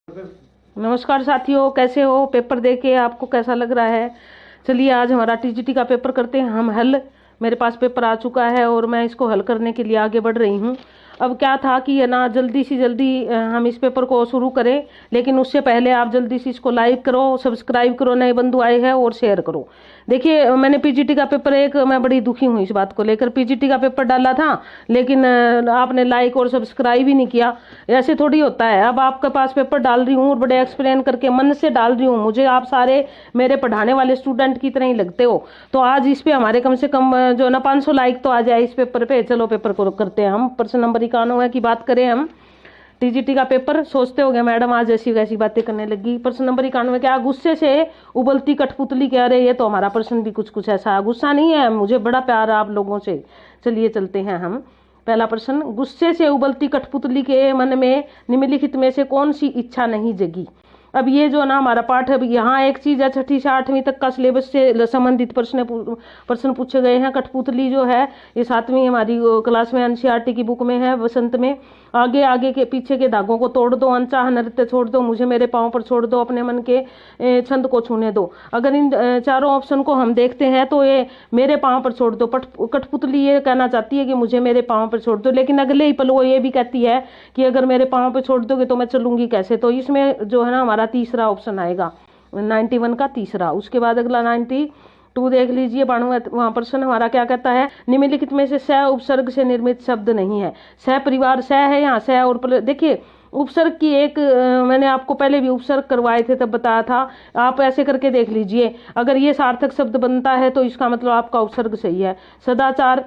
नमस्कार साथियों, कैसे हो? पेपर देके आपको कैसा लग रहा है? चलिए आज हमारा टीजीटी का पेपर करते हैं हम हल। मेरे पास पेपर आ चुका है और मैं इसको हल करने के लिए आगे बढ़ रही हूँ। अब क्या था कि है ना, जल्दी से जल्दी हम इस पेपर को शुरू करें, लेकिन उससे पहले आप जल्दी से इसको लाइक करो, सब्सक्राइब करो, नए बंधु आए हैं, और शेयर करो। देखिए, मैंने पीजीटी का पेपर मैं बड़ी दुखी हूँ इस बात को लेकर। पीजीटी का पेपर डाला था, लेकिन आपने लाइक और सब्सक्राइब ही नहीं किया। ऐसे थोड़ी होता है। अब आपके पास पेपर डाल रही हूँ और बड़े एक्सप्लेन करके मन से डाल रही हूँ। मुझे आप सारे मेरे पढ़ाने वाले स्टूडेंट की तरह ही लगते हो। तो आज इस पे हमारे कम से कम जो ना 500 लाइक तो आ जाए इस पेपर पे। चलो पेपर को करते हैं हम। प्रश्न नंबर 91 की बात करें हम। टीजीटी का पेपर सोचते हो गए मैडम आज ऐसी वैसी बातें करने लगी। प्रश्न नंबर 91, क्या गुस्से से उबलती कठपुतली कह रहे? ये तो हमारा प्रश्न भी कुछ कुछ ऐसा। गुस्सा नहीं है, मुझे बड़ा प्यार है आप लोगों से। चलिए चलते हैं हम। पहला प्रश्न, गुस्से से उबलती कठपुतली के मन में निम्नलिखित में से कौन सी इच्छा नहीं जगी? अब ये जो ना हमारा पाठ है, यहाँ एक चीज है, छठी से 8वीं तक का सिलेबस से संबंधित प्रश्न पूछे गए हैं। कठपुतली जो है ये 7वीं हमारी क्लास में एनसीईआरटी की बुक में है, वसंत में। आगे आगे के पीछे के धागों को तोड़ दो, अनचाह नृत्य छोड़ दो, मुझे मेरे पाँव पर छोड़ दो, अपने मन के छंद को छूने दो। अगर इन चारों ऑप्शन को हम देखते हैं तो ये मेरे पाँव पर छोड़ दो, कठपुतली ये कहना चाहती है कि मुझे मेरे पाँव पर छोड़ दो, लेकिन अगले ही पल वो ये भी कहती है कि अगर मेरे पाँव पर छोड़ दोगे तो मैं चलूंगी कैसे? तो इसमें जो है ना हमारा तीसरा ऑप्शन आएगा, 91 का तीसरा। उसके बाद अगला 92 देख लीजिए। 92 वहां प्रश्न हमारा क्या कहता है? निम्नलिखित में से स उपसर्ग से निर्मित शब्द नहीं है। स परिवार स है यहाँ, स और देखिए उपसर्ग की एक मैंने आपको पहले भी उपसर्ग करवाए थे तब बताया था। आप ऐसे करके देख लीजिए, अगर ये सार्थक शब्द बनता है तो इसका मतलब आपका उपसर्ग सही है। सदाचार,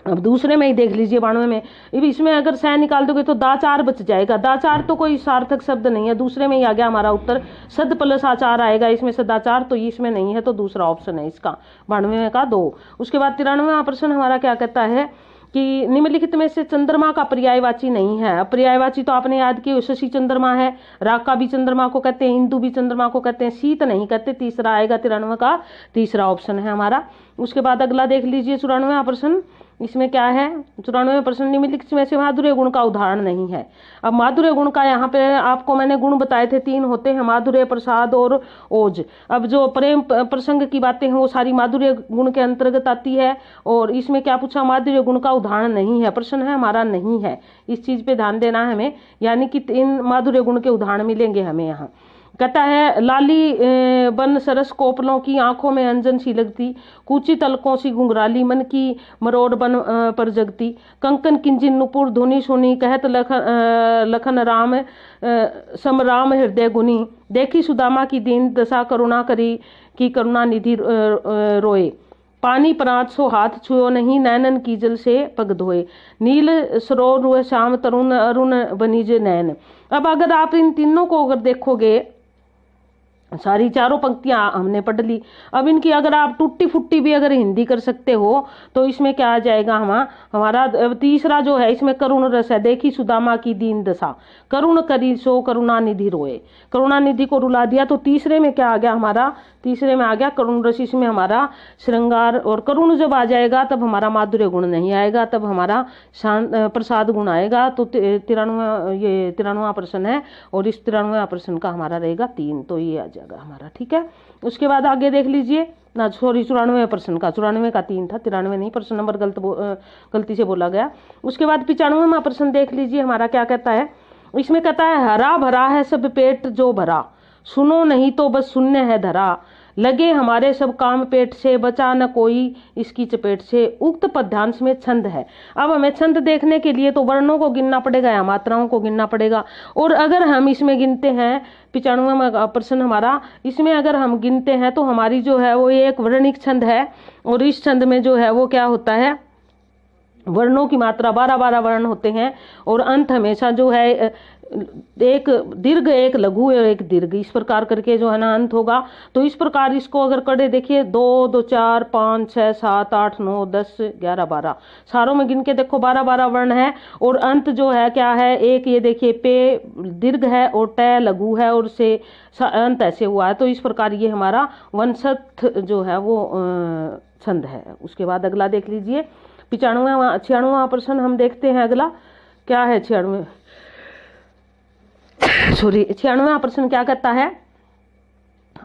अब दूसरे में ही देख लीजिए 92 में, इसमें अगर सह निकाल दोगे तो दाचार बच जाएगा। दाचार तो कोई सार्थक शब्द नहीं है, दूसरे में ही आ गया हमारा उत्तर। सद प्लस आचार आएगा इसमें, सदाचार तो इसमें नहीं है, तो दूसरा ऑप्शन है इसका 92 का 2। उसके बाद 93वां प्रश्न हमारा क्या कहता है कि निम्नलिखित में से चंद्रमा का पर्यायवाची नहीं है। अब पर्यायवाची तो आपने याद की, शशि चंद्रमा है, राका भी चंद्रमा को कहते हैं, हिंदू भी चंद्रमा को कहते हैं, शीत नहीं कहते। तीसरा आएगा 93 का तीसरा ऑप्शन है हमारा। उसके बाद अगला देख लीजिए 94वां प्रश्न। इसमें क्या है? 94वें प्रश्न, निम्नलिखित में से माधुर्य गुण का उदाहरण नहीं है। अब माधुर्य गुण का यहाँ पे आपको मैंने गुण बताए थे, 3 होते हैं, माधुर्य, प्रसाद और ओज। अब जो प्रेम प्रसंग की बातें हैं वो सारी माधुर्य गुण के अंतर्गत आती है। और इसमें क्या पूछा? माधुर्य गुण का उदाहरण नहीं है, प्रश्न है हमारा नहीं है। इस चीज पे ध्यान देना है हमें, यानी कि 3 माधुर्य गुण के उदाहरण मिलेंगे हमें यहाँ। कहता है लाली बन सरस कोपलों की, आंखों में अंजन सी लगती, कूची तलकों सी घुंघराली, मन की मरोड़ बन पर जगती, कंकन किंजिन नुपुर धुनी सुनी, कहत लखन राम समराम हृदय गुनी, देखी सुदामा की दीन दशा, करुणा करी की करुणा निधि रोए, पानी परात सो हाथ छुओ नहीं, नैनन की जल से पग धोए, नील सरोवर रुए श्याम तरुण अरुण बनीज नैन। अब अगर आप इन तीनों को अगर देखोगे, सारी चारों पंक्तियां हमने पढ़ ली। अब इनकी अगर आप टूटी फुट्टी भी अगर हिंदी कर सकते हो तो इसमें क्या आ जाएगा? हमारा तीसरा जो है, इसमें करुण रस है, देखी सुदामा की दीन दशा, करुण करी सो करुणा निधि रोए, करुणा निधि को रुला दिया। तो तीसरे में क्या आ गया हमारा? तीसरे में आ गया करुण रस। इसमें हमारा श्रृंगार और करुण जब आ जाएगा तब हमारा माधुर्य गुण नहीं आएगा, तब हमारा प्रसाद गुण आएगा। तो 93वां प्रश्न है, और इस 93वां प्रश्न का हमारा रहेगा 3, तो ये आ जाएगा हमारा। ठीक है, उसके बाद आगे देख लीजिए ना, सॉरी 94वें प्रश्न का, 94 का 3 था, 93 नहीं, प्रश्न नंबर गलती से बोला गया। उसके बाद 95वां प्रश्न देख लीजिए हमारा क्या कहता है। इसमें कहता है हरा भरा है सब पेट जो भरा, सुनो नहीं तो बस शून्य है धरा, लगे हमारे सब काम पेट से, बचा न कोई इसकी चपेट से, उक्त पद्यांश में छंद है। अब हमें छंद देखने के लिए तो वर्णों को गिनना पड़ेगा या मात्राओं को गिनना पड़ेगा। और अगर हम इसमें गिनते हैं, 95वां प्रश्न हमारा, इसमें अगर हम गिनते हैं तो हमारी जो है वो ये एक वर्णिक छंद है। और इस छंद में जो है वो क्या होता है? वर्णों की मात्रा 12-12 वर्ण होते हैं, और अंत हमेशा जो है एक दीर्घ, एक लघु और एक दीर्घ, इस प्रकार करके जो है ना अंत होगा। तो इस प्रकार इसको अगर करे, देखिए 2, 2, 4, 5, 6, 7, 8, 9, 10, 11, 12, सारों में गिन के देखो 12-12 वर्ण है। और अंत जो है क्या है? एक ये देखिए पे दीर्घ है और ट लघु है और से अंत ऐसे हुआ है। तो इस प्रकार ये हमारा वंशस्थ जो है वो छंद है। उसके बाद अगला देख लीजिए 96वां प्रश्न हम देखते हैं। अगला क्या है? 96 सॉरी 96वां प्रश्न क्या कहता है,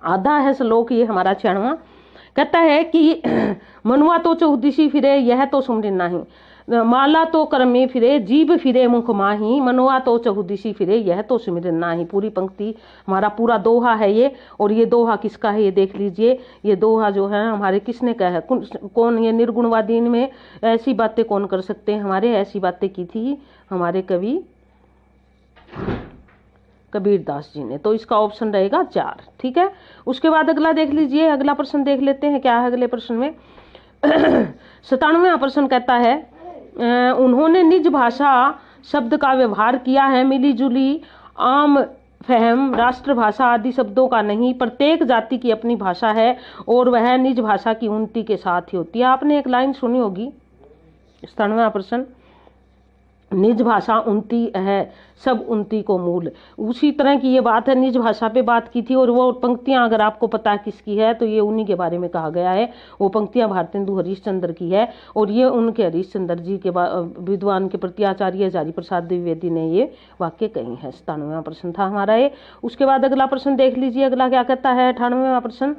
आधा है श्लोक ये हमारा 96वां, कहता है कि मनुआ तो चौदिशी फिरे यह तो सुमरिन नाही, माला तो कर्मे फिरे जीभ फिरे मुख माही, मनुआ तो चहुदिशी फिरे यह तो सुमिरन नाही। पूरी पंक्ति हमारा पूरा दोहा है ये, और ये दोहा किसका है ये देख लीजिए। ये दोहा जो है हमारे किसने कहा है, कौन, ये निर्गुणवादी में ऐसी बातें कौन कर सकते हैं हमारे, ऐसी बातें की थी हमारे कवि कबीरदास जी ने। तो इसका ऑप्शन रहेगा 4, ठीक है। उसके बाद अगला देख लीजिए, अगला प्रश्न देख लेते हैं क्या है अगले प्रश्न में। 97वां प्रश्न कहता है उन्होंने निज भाषा शब्द का व्यवहार किया है, मिली जुली आम फहम राष्ट्रभाषा आदि शब्दों का नहीं, प्रत्येक जाति की अपनी भाषा है और वह निज भाषा की उन्नति के साथ ही होती है। आपने एक लाइन सुनी होगी 97वां प्रश्न, निज भाषा उन्नति है सब उन्नति को मूल, उसी तरह की ये बात है, निज भाषा पे बात की थी। और वो पंक्तियां अगर आपको पता है किसकी है तो ये उन्हीं के बारे में कहा गया है। वो पंक्तियां भारतेंदु हरिश्चंद्र की है और ये उनके हरिश्चंद्र जी के विद्वान के प्रति आचार्य हजारी प्रसाद द्विवेदी ने ये वाक्य कही है। 97वां प्रश्न था हमारा ये। उसके बाद अगला प्रश्न देख लीजिए, अगला क्या कहता है 98वां प्रश्न,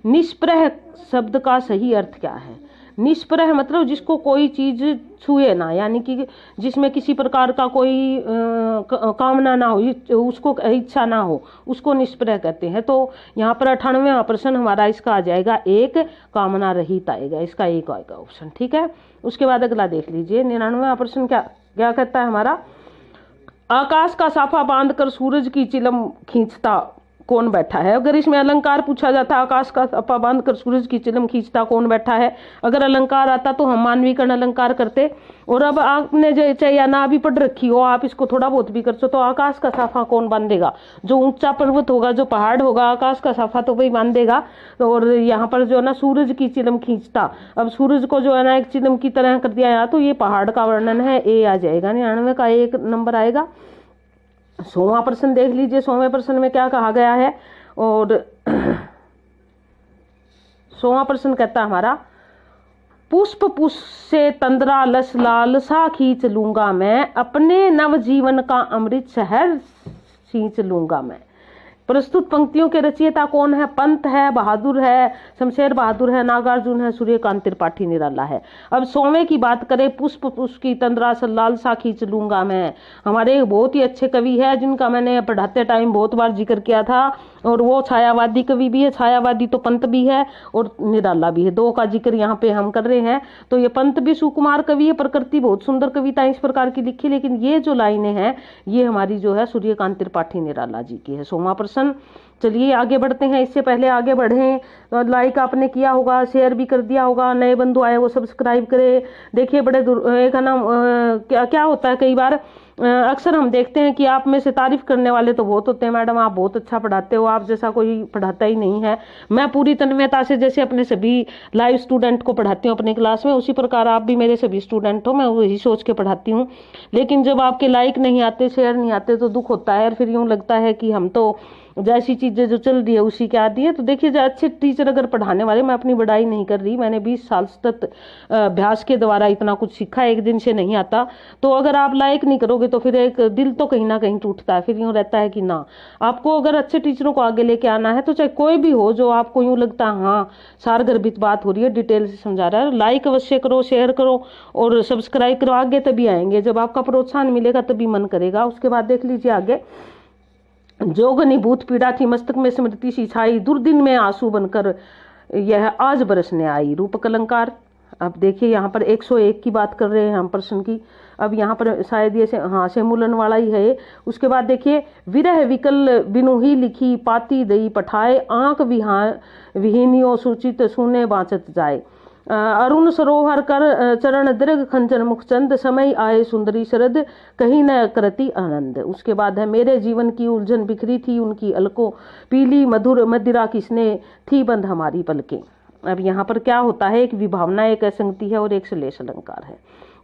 निष्प्रह शब्द का सही अर्थ क्या है। निष्प्रह मतलब जिसको कोई चीज छुए ना, यानी कि जिसमें किसी प्रकार का कोई कामना ना हो, उसको इच्छा ना हो, उसको निष्प्रह कहते हैं। तो यहाँ पर 98वां प्रश्न हमारा इसका आ जाएगा एक, कामना रहित आएगा, इसका एक आएगा ऑप्शन, ठीक है। उसके बाद अगला देख लीजिए 99वां प्रश्न क्या क्या कहता है हमारा, आकाश का साफा बांधकर सूरज की चिलम खींचता कौन बैठा है। अगर इसमें अलंकार पूछा जाता आकाश का साफा बांधकर सूरज की चिलम खींचता कौन बैठा है, अगर अलंकार आता तो हम मानवीकरण अलंकार करते। और अब आपने चाहे या ना भी पढ़ रखी हो, आप इसको थोड़ा बहुत भी कर सो, तो आकाश का साफा कौन बांधेगा, जो ऊंचा पर्वत होगा, जो पहाड़ होगा, आकाश का साफा तो वही बांधेगा। और यहाँ पर जो है ना सूरज की चिलम खींचता, अब सूरज को जो है ना एक चिलम की तरह कर दिया, तो ये पहाड़ का वर्णन है, ए आ जाएगा, 99 का 1 नंबर आएगा। 100वां प्रश्न देख लीजिए, 100वें प्रश्न में क्या कहा गया है। और 100वां प्रश्न कहता है हमारा, पुष्प पुष्प से तंद्रा लस लालसा खींच लूंगा मैं, अपने नवजीवन का अमृत शहर सींच लूंगा मैं। प्रस्तुत पंक्तियों के रचयिता कौन है, पंत है, बहादुर है, शमशेर बहादुर है, नागार्जुन है, सूर्यकांत त्रिपाठी निराला है। अब 100वें की बात करें, पुष्प पुष्प की तंद्रा से लालसा खींच लूंगा मैं, हमारे बहुत ही अच्छे कवि है जिनका मैंने पढ़ाते टाइम बहुत बार जिक्र किया था, और वो छायावादी कवि भी है, छायावादी तो पंत भी है और निराला भी है, दो का जिक्र यहाँ पे हम कर रहे हैं। तो ये पंत भी सुकुमार कवि है, प्रकृति बहुत सुंदर कविता इस प्रकार की लिखी, लेकिन ये जो लाइनें हैं ये हमारी जो है सूर्यकांत त्रिपाठी निराला जी की है। 100वां प्रश्न, चलिए आगे बढ़ते हैं। इससे पहले आगे बढ़ें तो लाइक आपने किया होगा, शेयर भी कर दिया होगा, नए बंधु आए वो सब्सक्राइब करें। देखिए बड़े एक है ना क्या होता है, कई बार अक्सर हम देखते हैं कि आप में से तारीफ करने वाले तो बहुत होते हैं, मैडम आप बहुत अच्छा पढ़ाते हो, आप जैसा कोई पढ़ाता ही नहीं है। मैं पूरी तन्मयता से जैसे अपने सभी लाइव स्टूडेंट को पढ़ाती हूँ अपनी क्लास में, उसी प्रकार आप भी मेरे सभी स्टूडेंट हो, मैं वही सोच के पढ़ाती हूँ। लेकिन जब आपके लाइक नहीं आते, शेयर नहीं आते तो दुख होता है, और फिर यूँ लगता है कि हम तो जैसी चीज़ें जो चल रही है उसी के आदी है। तो देखिए जो अच्छे टीचर अगर पढ़ाने वाले, मैं अपनी बड़ाई नहीं कर रही, मैंने 20 साल सतत अभ्यास के द्वारा इतना कुछ सीखा, एक दिन से नहीं आता। तो अगर आप लाइक नहीं करोगे तो फिर एक दिल तो कहीं ना कहीं टूटता है, फिर यूँ रहता है कि ना, आपको अगर अच्छे टीचरों को आगे लेके आना है तो चाहे कोई भी हो, जो आपको यूँ लगता है हाँ सारगर्भित बात हो रही है, डिटेल से समझा रहा है, लाइक अवश्य करो, शेयर करो और सब्सक्राइब करो। आगे तभी आएंगे, जब आपका प्रोत्साहन मिलेगा तभी मन करेगा। उसके बाद देख लीजिए आगे, जोगनी भूत पीड़ा थी मस्तक में स्मृति सी छाई, दुर्दिन में आंसू बनकर यह आज बरसने आई, रूपक अलंकार। अब देखिए यहाँ पर 101 की बात कर रहे हैं हम प्रश्न की। अब यहाँ पर शायद ये से हाँ सेमुलन वाला ही है। उसके बाद देखिए, विरह विकल बिनु ही लिखी पाती दई पठाए, आंख विहीनियों सूचित सुने बाँचत जाए, अरुण सरोवर कर चरण दीर्घ खंचन मुखचंद, समय आए सुंदरी शरद कहीं न करती आनंद। उसके बाद है, मेरे जीवन की उलझन बिखरी थी उनकी अलकों, पीली मधुर मदिरा किसने थी बंद हमारी पलकें। अब यहाँ पर क्या होता है, एक विभावना, एक असंगति है और एक श्लेष अलंकार है।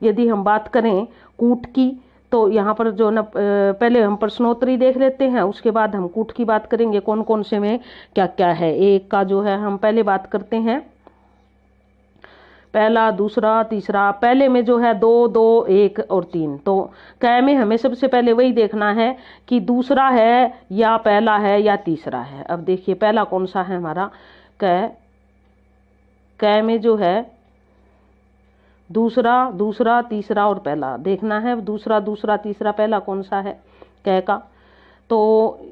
यदि हम बात करें कूट की तो यहाँ पर जो न पहले हम प्रश्नोत्तरी देख लेते हैं, उसके बाद हम कूट की बात करेंगे, कौन कौन से में क्या क्या है। एक का जो है हम पहले बात करते हैं, पहला, दूसरा, तीसरा। पहले में जो है 2, 2, 1 और 3। तो कै में हमें सबसे पहले वही देखना है कि दूसरा है या पहला है या तीसरा है। अब देखिए पहला कौन सा है हमारा, कै में जो है दूसरा, दूसरा, तीसरा और पहला देखना है। दूसरा, दूसरा, तीसरा, पहला कौन सा है कै का। तो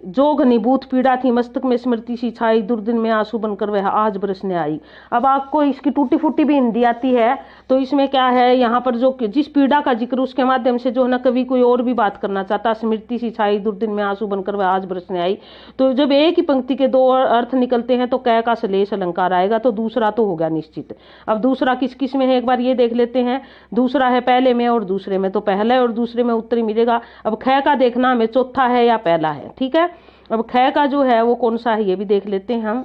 जो घनीभूत पीड़ा थी मस्तक में स्मृति सी छाई, दुर्दिन में आंसू बनकर वह आज बरसने आई। अब आपको इसकी टूटी फूटी भी हिंदी आती है, तो इसमें क्या है, यहाँ पर जो जिस पीड़ा का जिक्र उसके माध्यम से जो है ना कवि कोई और भी बात करना चाहता। स्मृति सी छाई, दुर्दिन में आंसू बनकर वह आज बरसने आई। तो जब एक ही पंक्ति के दो अर्थ निकलते हैं तो कै का श्लेष अलंकार आएगा। तो दूसरा तो हो गया निश्चित। अब दूसरा किस किस में है एक बार ये देख लेते हैं। दूसरा है पहले में और दूसरे में, तो पहले और दूसरे में उत्तर ही मिलेगा। अब कै का देखना हमें चौथा है या पहला है, ठीक है। अब कै का जो है वो कौन सा है ये भी देख लेते हैं हम।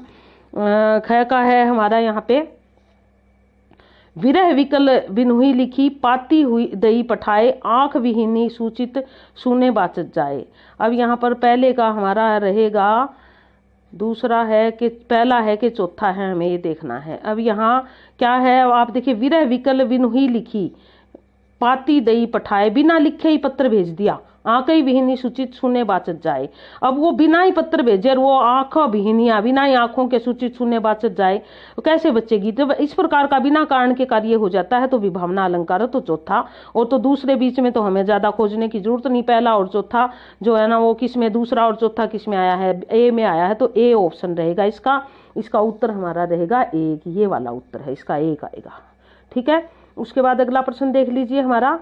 कै का है हमारा यहाँ पे, विरह विकल बिनुही लिखी, पाती हुई दई पठाए, आंख विहीनी सूचित सुने बाचत जाए। अब यहाँ पर पहले का हमारा रहेगा, दूसरा है कि पहला है कि चौथा है, हमें ये देखना है। अब यहाँ क्या है, आप देखिए, विरह विकल बिनुही लिखी, पाती दई पठाए, बिना लिखे ही पत्र भेज दिया, आंखें विहीनी सूचित सुने बाचत जाए। अब वो बिना ही पत्र भेजे और वो आंखों विहीनिया, बिना ही आंखों के सूचित सुने बाचत जाए, तो कैसे बचेगी। जब इस प्रकार का बिना कारण के कार्य हो जाता है तो विभावना अलंकार है, तो चौथा। और तो दूसरे बीच में तो हमें ज्यादा खोजने की जरूरत नहीं, पहला और चौथा जो है ना वो किस में, दूसरा और चौथा किस में आया है, ए में आया है, तो ए ऑप्शन रहेगा इसका। इसका उत्तर हमारा रहेगा ए, ये वाला उत्तर है इसका, एक आएगा, ठीक है। उसके बाद अगला प्रश्न देख लीजिए हमारा।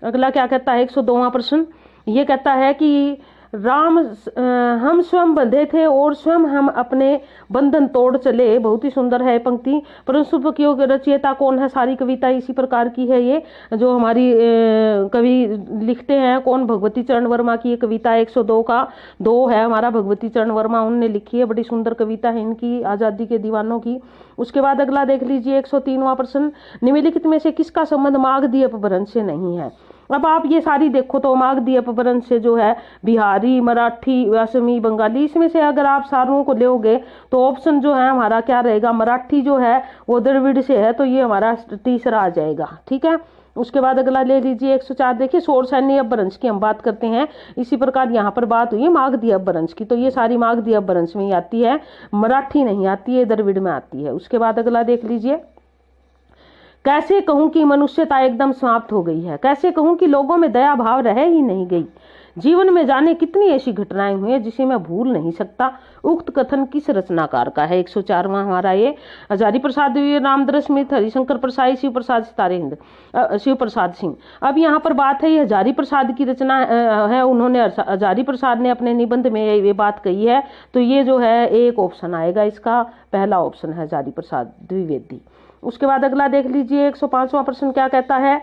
अगला क्या कहता है, 102वां प्रश्न। ये कहता है कि राम हम स्वयं बंधे थे और स्वयं हम अपने बंधन तोड़ चले। बहुत ही सुंदर है पंक्ति। परंतु की रचयिता कौन है, सारी कविता इसी प्रकार की है। ये जो हमारी कवि लिखते हैं कौन, भगवती चरण वर्मा की ये कविता 102 का 2 है हमारा, भगवती चरण वर्मा उनने लिखी है। बड़ी सुंदर कविता है इनकी, आज़ादी के दीवानों की। उसके बाद अगला देख लीजिए 103वां प्रश्न। निम्नलिखित में से किसका संबंध मागधी अपभ्रंश से नहीं है। अब आप ये सारी देखो तो मागधी अपभ्रंश से जो है बिहारी, मराठी, असमी, बंगाली, इसमें से अगर आप सारों को लोगे तो ऑप्शन जो है हमारा क्या रहेगा, मराठी जो है वो द्रविड़ से है, तो ये हमारा तीसरा आ जाएगा, ठीक है। उसके बाद अगला ले लीजिए 104। देखिए शोर सैन्य अपभ्रंश की हम बात करते हैं, इसी प्रकार यहाँ पर बात हुई मागधी अपभ्रंश की, तो ये सारी मागधी अपभ्रंश में ही आती है, मराठी नहीं आती है, द्रविड़ में आती है। उसके बाद अगला देख लीजिए, कैसे कहूं कि मनुष्यता एकदम समाप्त हो गई है, कैसे कहूं कि लोगों में दया भाव रह ही नहीं गई। जीवन में जाने कितनी ऐसी घटनाएं हुई हैं जिसे मैं भूल नहीं सकता। उक्त कथन किस रचनाकार का है। 104वां हमारा ये, हजारी प्रसाद, रामदर स्मिथ, हरिशंकर प्रसाद, शिव प्रसाद सितारे हिंद, शिव प्रसाद सिंह। अब यहाँ पर बात है ये हजारी प्रसाद की रचना है, उन्होंने हजारी प्रसाद ने अपने निबंध में ये बात कही है, तो ये जो है एक ऑप्शन आएगा इसका, पहला ऑप्शन है हजारी प्रसाद द्विवेदी। उसके बाद अगला देख लीजिए 105वां प्रश्न क्या कहता है,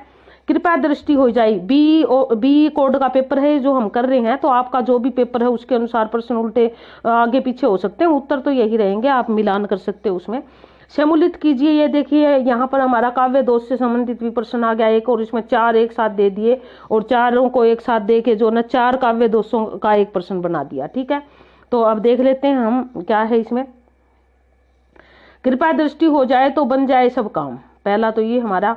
कृपया दृष्टि हो जाए। बी कोड का पेपर है जो हम कर रहे हैं, तो आपका जो भी पेपर है उसके अनुसार प्रश्न उल्टे आगे पीछे हो सकते हैं, उत्तर तो यही रहेंगे, आप मिलान कर सकते हो उसमें। सम्मिलित कीजिए। ये देखिए यहाँ पर हमारा काव्य दोष से संबंधित भी प्रश्न आ गया एक, और इसमें 4 एक साथ दे दिए और चारों को एक साथ दे के जो ना 4 काव्य दोषों का एक प्रश्न बना दिया, ठीक है। तो अब देख लेते हैं हम क्या है इसमें। कृपया दृष्टि हो जाए तो बन जाए सब काम, पहला तो ये हमारा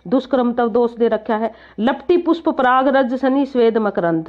दुष्क्रमतव दोष दे रखा है। लपटी पुष्प पराग रज शनि स्वेद मकरंद,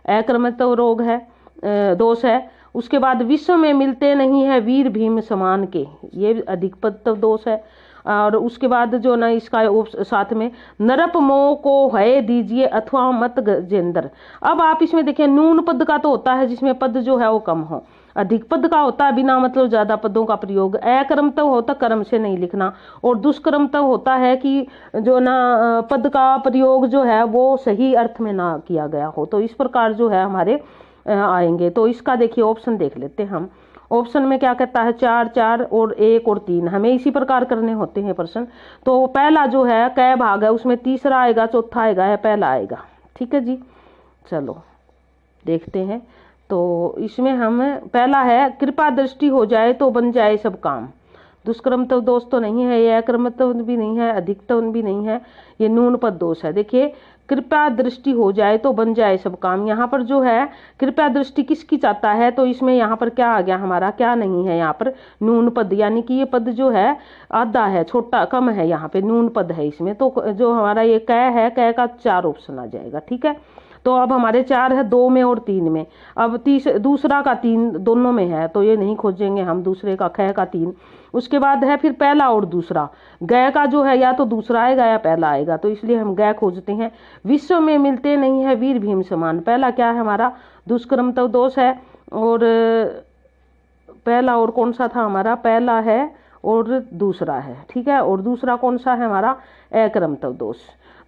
अक्रमतव रोग है, दोष है। उसके बाद विश्व में मिलते नहीं है वीर भीम समान के, ये अधिकपतव दोष है। और उसके बाद जो ना इसका साथ में नरप मोह को है दीजिए अथवा मत गजेंद्र। अब आप इसमें देखिए नून पद का तो होता है जिसमें पद जो है वो कम हो, अधिक पद का होता है बिना मतलब ज्यादा पदों का प्रयोग, अक्रमतव होता कर्म से नहीं लिखना, और दुष्क्रमतव होता है कि जो ना पद का प्रयोग जो है वो सही अर्थ में ना किया गया हो। तो इस प्रकार जो है हमारे आएंगे। तो इसका देखिए ऑप्शन देख लेते हैं हम। ऑप्शन में क्या कहता है 4 4 और 1 और 3, हमें इसी प्रकार करने होते हैं प्रश्न। तो पहला जो है कै भाग है उसमें तीसरा आएगा, चौथा आएगा या पहला आएगा, ठीक है जी। चलो देखते हैं। तो इसमें हम पहला है कृपा दृष्टि हो जाए तो बन जाए सब काम, दुष्क्रमत्व दोष तो नहीं है, ये अक्रमत्व भी नहीं है, अधिकत्व भी नहीं है, ये न्यून पद दोष है। देखिए कृपया दृष्टि हो जाए तो बन जाए सब काम, यहाँ पर जो है कृपया दृष्टि किसकी चाहता है, तो इसमें यहाँ पर क्या आ गया हमारा, क्या नहीं है यहाँ पर न्यून पद, यानी कि ये पद जो है आधा है, छोटा कम है, यहाँ पे न्यून पद है इसमें। तो जो हमारा ये कै है, कै का 4 ऑप्शन आ जाएगा। ठीक है, तो अब हमारे 4 है, 2 में और 3 में। अब दूसरा का 3 दोनों में है, तो ये नहीं खोजेंगे हम, दूसरे का कै का 3। उसके बाद है फिर पहला और दूसरा, गय का जो है या तो दूसरा आएगा या पहला आएगा, तो इसलिए हम गय खोजते हैं। विश्व में मिलते नहीं है वीर भीम समान, पहला क्या है हमारा दुष्कर्मत्व दोष है, और पहला और कौन सा था हमारा, पहला है और दूसरा है। ठीक है, और दूसरा कौन सा है हमारा अक्रमत्व दोष।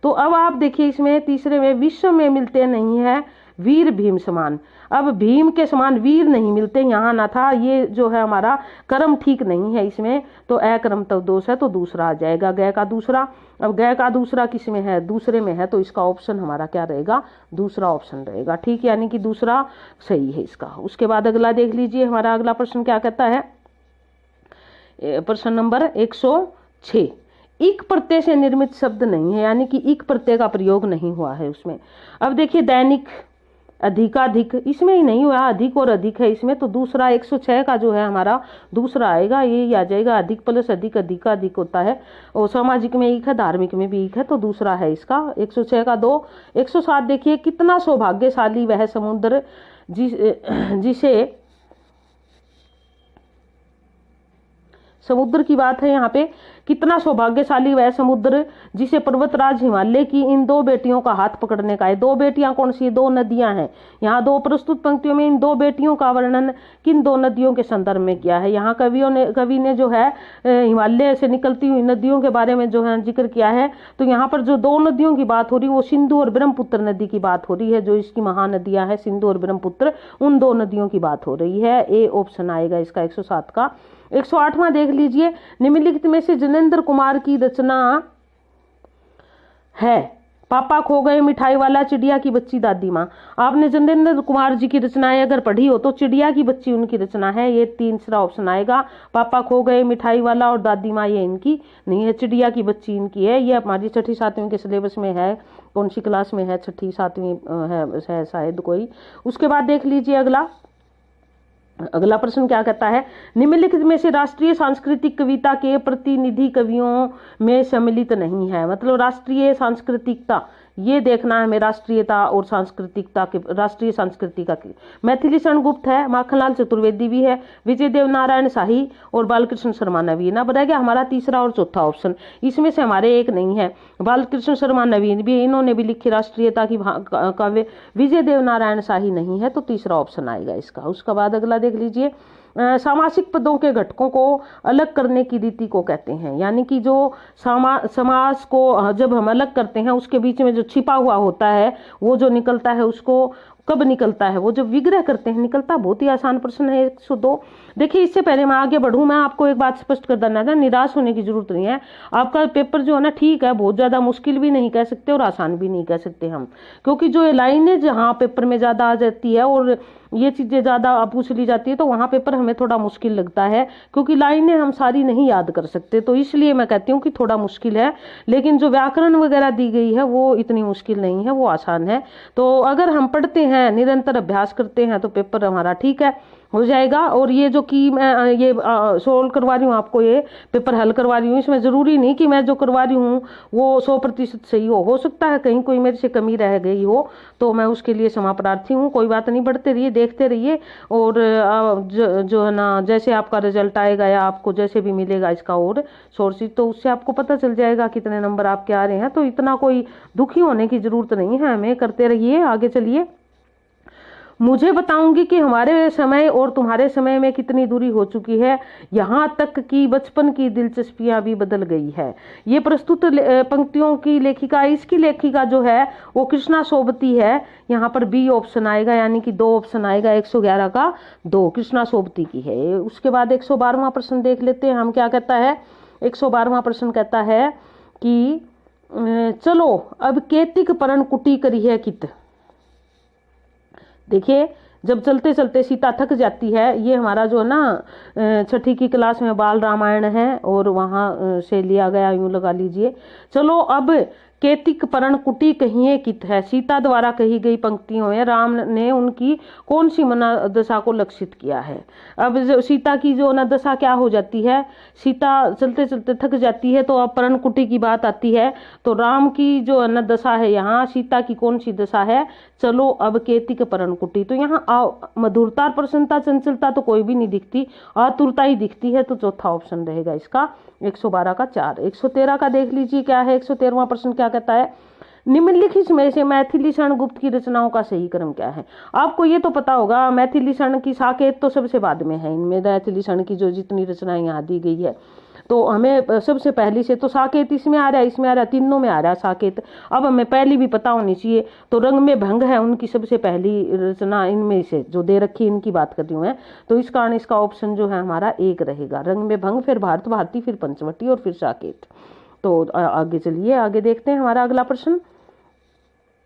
तो अब आप देखिए इसमें तीसरे में विश्व में मिलते नहीं है वीर भीम समान, अब भीम के समान वीर नहीं मिलते, यहाँ ना था, ये जो है हमारा कर्म ठीक नहीं है इसमें, तो अक्रमत्व दोष है, तो दूसरा आ जाएगा गय का दूसरा। अब गय का दूसरा किस में है, दूसरे में है, तो इसका ऑप्शन हमारा क्या रहेगा, दूसरा ऑप्शन रहेगा। ठीक, यानी कि दूसरा सही है इसका। उसके बाद अगला देख लीजिए, हमारा अगला प्रश्न क्या कहता है, प्रश्न नंबर 106। इक प्रत्यय से निर्मित शब्द नहीं है, यानी कि इक प्रत्यय का प्रयोग नहीं हुआ है उसमें। अब देखिए दैनिक, अधिकाधिक, इसमें ही नहीं हुआ, अधिक और अधिक है इसमें, तो दूसरा 106 का जो है हमारा दूसरा आएगा, ये आ जाएगा अधिक प्लस अधिक, अधिकाधिक होता है, और सामाजिक में एक है, धार्मिक में भी एक है, तो दूसरा है इसका 106 का 2। 107 देखिए, कितना सौभाग्यशाली वह समुद्र जिसे समुद्र की बात है यहाँ पे, कितना सौभाग्यशाली वह समुद्र जिसे पर्वतराज हिमालय की इन 2 बेटियों का हाथ पकड़ने का है। 2 बेटियां कौन सी, 2 नदियां हैं। यहाँ 2 प्रस्तुत पंक्तियों में इन 2 बेटियों का वर्णन किन 2 नदियों के संदर्भ में किया है। यहाँ कवि ने जो है हिमालय से निकलती हुई नदियों के बारे में जो है जिक्र किया है। तो यहाँ पर जो 2 नदियों की बात हो रही है वो सिंधु और ब्रह्मपुत्र नदी की बात हो रही है, जो इसकी महानदियां हैं सिंधु और ब्रह्मपुत्र, उन 2 नदियों की बात हो रही है। ए ऑप्शन आएगा इसका 107 का। 108वां देख लीजिए, निम्नलिखित में से जिनेंद्र कुमार की रचना है, पापा खो गए, मिठाई वाला, चिड़िया की बच्ची, दादी माँ। आपने जिनेंद्र कुमार जी की रचनाएं अगर पढ़ी हो तो चिड़िया की बच्ची उनकी रचना है, ये तीसरा ऑप्शन आएगा। पापा खो गए, मिठाई वाला और दादी माँ ये इनकी नहीं है, चिड़िया की बच्ची इनकी है। ये हमारी 6ठी 7वीं के सिलेबस में है, कौन सी क्लास में है, 6ठी 7वीं है शायद कोई। उसके बाद देख लीजिए अगला प्रश्न क्या कहता है, निम्नलिखित में से राष्ट्रीय सांस्कृतिक कविता के प्रतिनिधि कवियों में सम्मिलित नहीं है। मतलब राष्ट्रीय सांस्कृतिकता, ये देखना है हमें, राष्ट्रीयता और सांस्कृतिकता के, राष्ट्रीय सांस्कृतिका की। मैथिली शरण गुप्त है, माखनलाल चतुर्वेदी भी है, विजय देव नारायण शाही और बालकृष्ण शर्मा नवीन। अब रह गया हमारा तीसरा और चौथा ऑप्शन, इसमें से हमारे एक नहीं है। बालकृष्ण शर्मा नवीन भी, इन्होंने भी लिखी राष्ट्रीयता की काव्य, विजय देव नारायण शाही नहीं है, तो तीसरा ऑप्शन आएगा इसका। उसके बाद अगला देख लीजिए, सामासिक पदों के घटकों को अलग करने की रीति को कहते हैं। यानी कि जो समास को जब हम अलग करते हैं, उसके बीच में जो छिपा हुआ होता है वो जो निकलता है, उसको कब निकलता है, वो जब विग्रह करते हैं निकलता। बहुत ही आसान प्रश्न है 102। देखिए इससे पहले मैं आगे बढ़ूं, मैं आपको एक बात स्पष्ट कर देना था, निराश होने की जरूरत नहीं है। आपका पेपर जो है ना ठीक है, बहुत ज्यादा मुश्किल भी नहीं कह सकते और आसान भी नहीं कह सकते हम, क्योंकि जो ये लाइनें जहाँ पेपर में ज्यादा आ जाती है और ये चीजें ज्यादा पूछ ली जाती है, तो वहाँ पेपर हमें थोड़ा मुश्किल लगता है, क्योंकि लाइनें हम सारी नहीं याद कर सकते। तो इसलिए मैं कहती हूँ कि थोड़ा मुश्किल है, लेकिन जो व्याकरण वगैरह दी गई है वो इतनी मुश्किल नहीं है, वो आसान है। तो अगर हम पढ़ते हैं, निरंतर अभ्यास करते हैं, तो पेपर हमारा ठीक है हो जाएगा। और ये जो कि मैं ये सोल्व करवा रही हूँ आपको, ये पेपर हल करवा रही हूँ, इसमें ज़रूरी नहीं कि मैं जो करवा रही हूँ वो 100% सही हो सकता है कहीं कोई मेरे से कमी रह गई हो, तो मैं उसके लिए क्षमा प्रार्थी हूँ। कोई बात नहीं, बढ़ते रहिए, देखते रहिए, और जो है ना जैसे आपका रिजल्ट आएगा या आपको जैसे भी मिलेगा इसका और सोर्सेज, तो उससे आपको पता चल जाएगा कितने नंबर आपके आ रहे हैं। तो इतना कोई दुखी होने की ज़रूरत नहीं है हमें, करते रहिए। आगे चलिए, मुझे बताऊंगी कि हमारे समय और तुम्हारे समय में कितनी दूरी हो चुकी है, यहाँ तक कि बचपन की दिलचस्पियां भी बदल गई है। ये प्रस्तुत पंक्तियों की लेखिका, इसकी लेखिका जो है वो कृष्णा सोबती है। यहाँ पर बी ऑप्शन आएगा, यानी कि 2 ऑप्शन आएगा, 111 का 2 कृष्णा सोबती की है। उसके बाद 112वां प्रश्न देख लेते हैं हम, क्या कहता है। 112वां प्रश्न कहता है कि चलो अब केतिक परण कुटी करी है कित। देखिए जब चलते चलते सीता थक जाती है, ये हमारा जो है ना छठी की क्लास में बाल रामायण है और वहाँ से लिया गया, यूँ लगा लीजिए। चलो अब केतिक परण कुटी कहिए कित है, सीता द्वारा कही गई पंक्तियों में राम ने उनकी कौन सी मनोदशा को लक्षित किया है। अब सीता की जो न दशा क्या हो जाती है, सीता चलते चलते थक जाती है, तो अब परण कुटी की बात आती है। तो राम की जो न दशा है यहाँ, सीता की कौन सी दशा है, चलो अब केतिक परण कुटी। तो यहाँ मधुरता, प्रसन्नता, चंचलता तो कोई भी नहीं दिखती, आतुरता ही दिखती है। तो चौथा ऑप्शन रहेगा इसका 112 का 4। 113 का देख लीजिए क्या है। 113वां प्रश्न क्या कहता है, निम्नलिखित में से मैथिली शरण गुप्त की रचनाओं का सही क्रम क्या है। आपको ये तो पता होगा, मैथिली शरण की साकेत तो सबसे बाद में है। इनमें मैथिली शरण की जो जितनी रचनाएं यहाँ दी गई है, तो हमें सबसे पहली से तो साकेत इसमें आ रहा है, इसमें आ रहा है, तीनों में आ रहा है साकेत। अब हमें पहली भी पता होनी चाहिए। तो रंग में भंग है उनकी सबसे पहली रचना, इनमें से जो दे रखी इनकी बात कर रही हूँ मैं। तो इस कारण इसका ऑप्शन जो है हमारा 1 रहेगा, रंग में भंग, फिर भारत भारती, फिर पंचवटी और फिर साकेत। तो आगे चलिए, आगे देखते हैं हमारा अगला प्रश्न।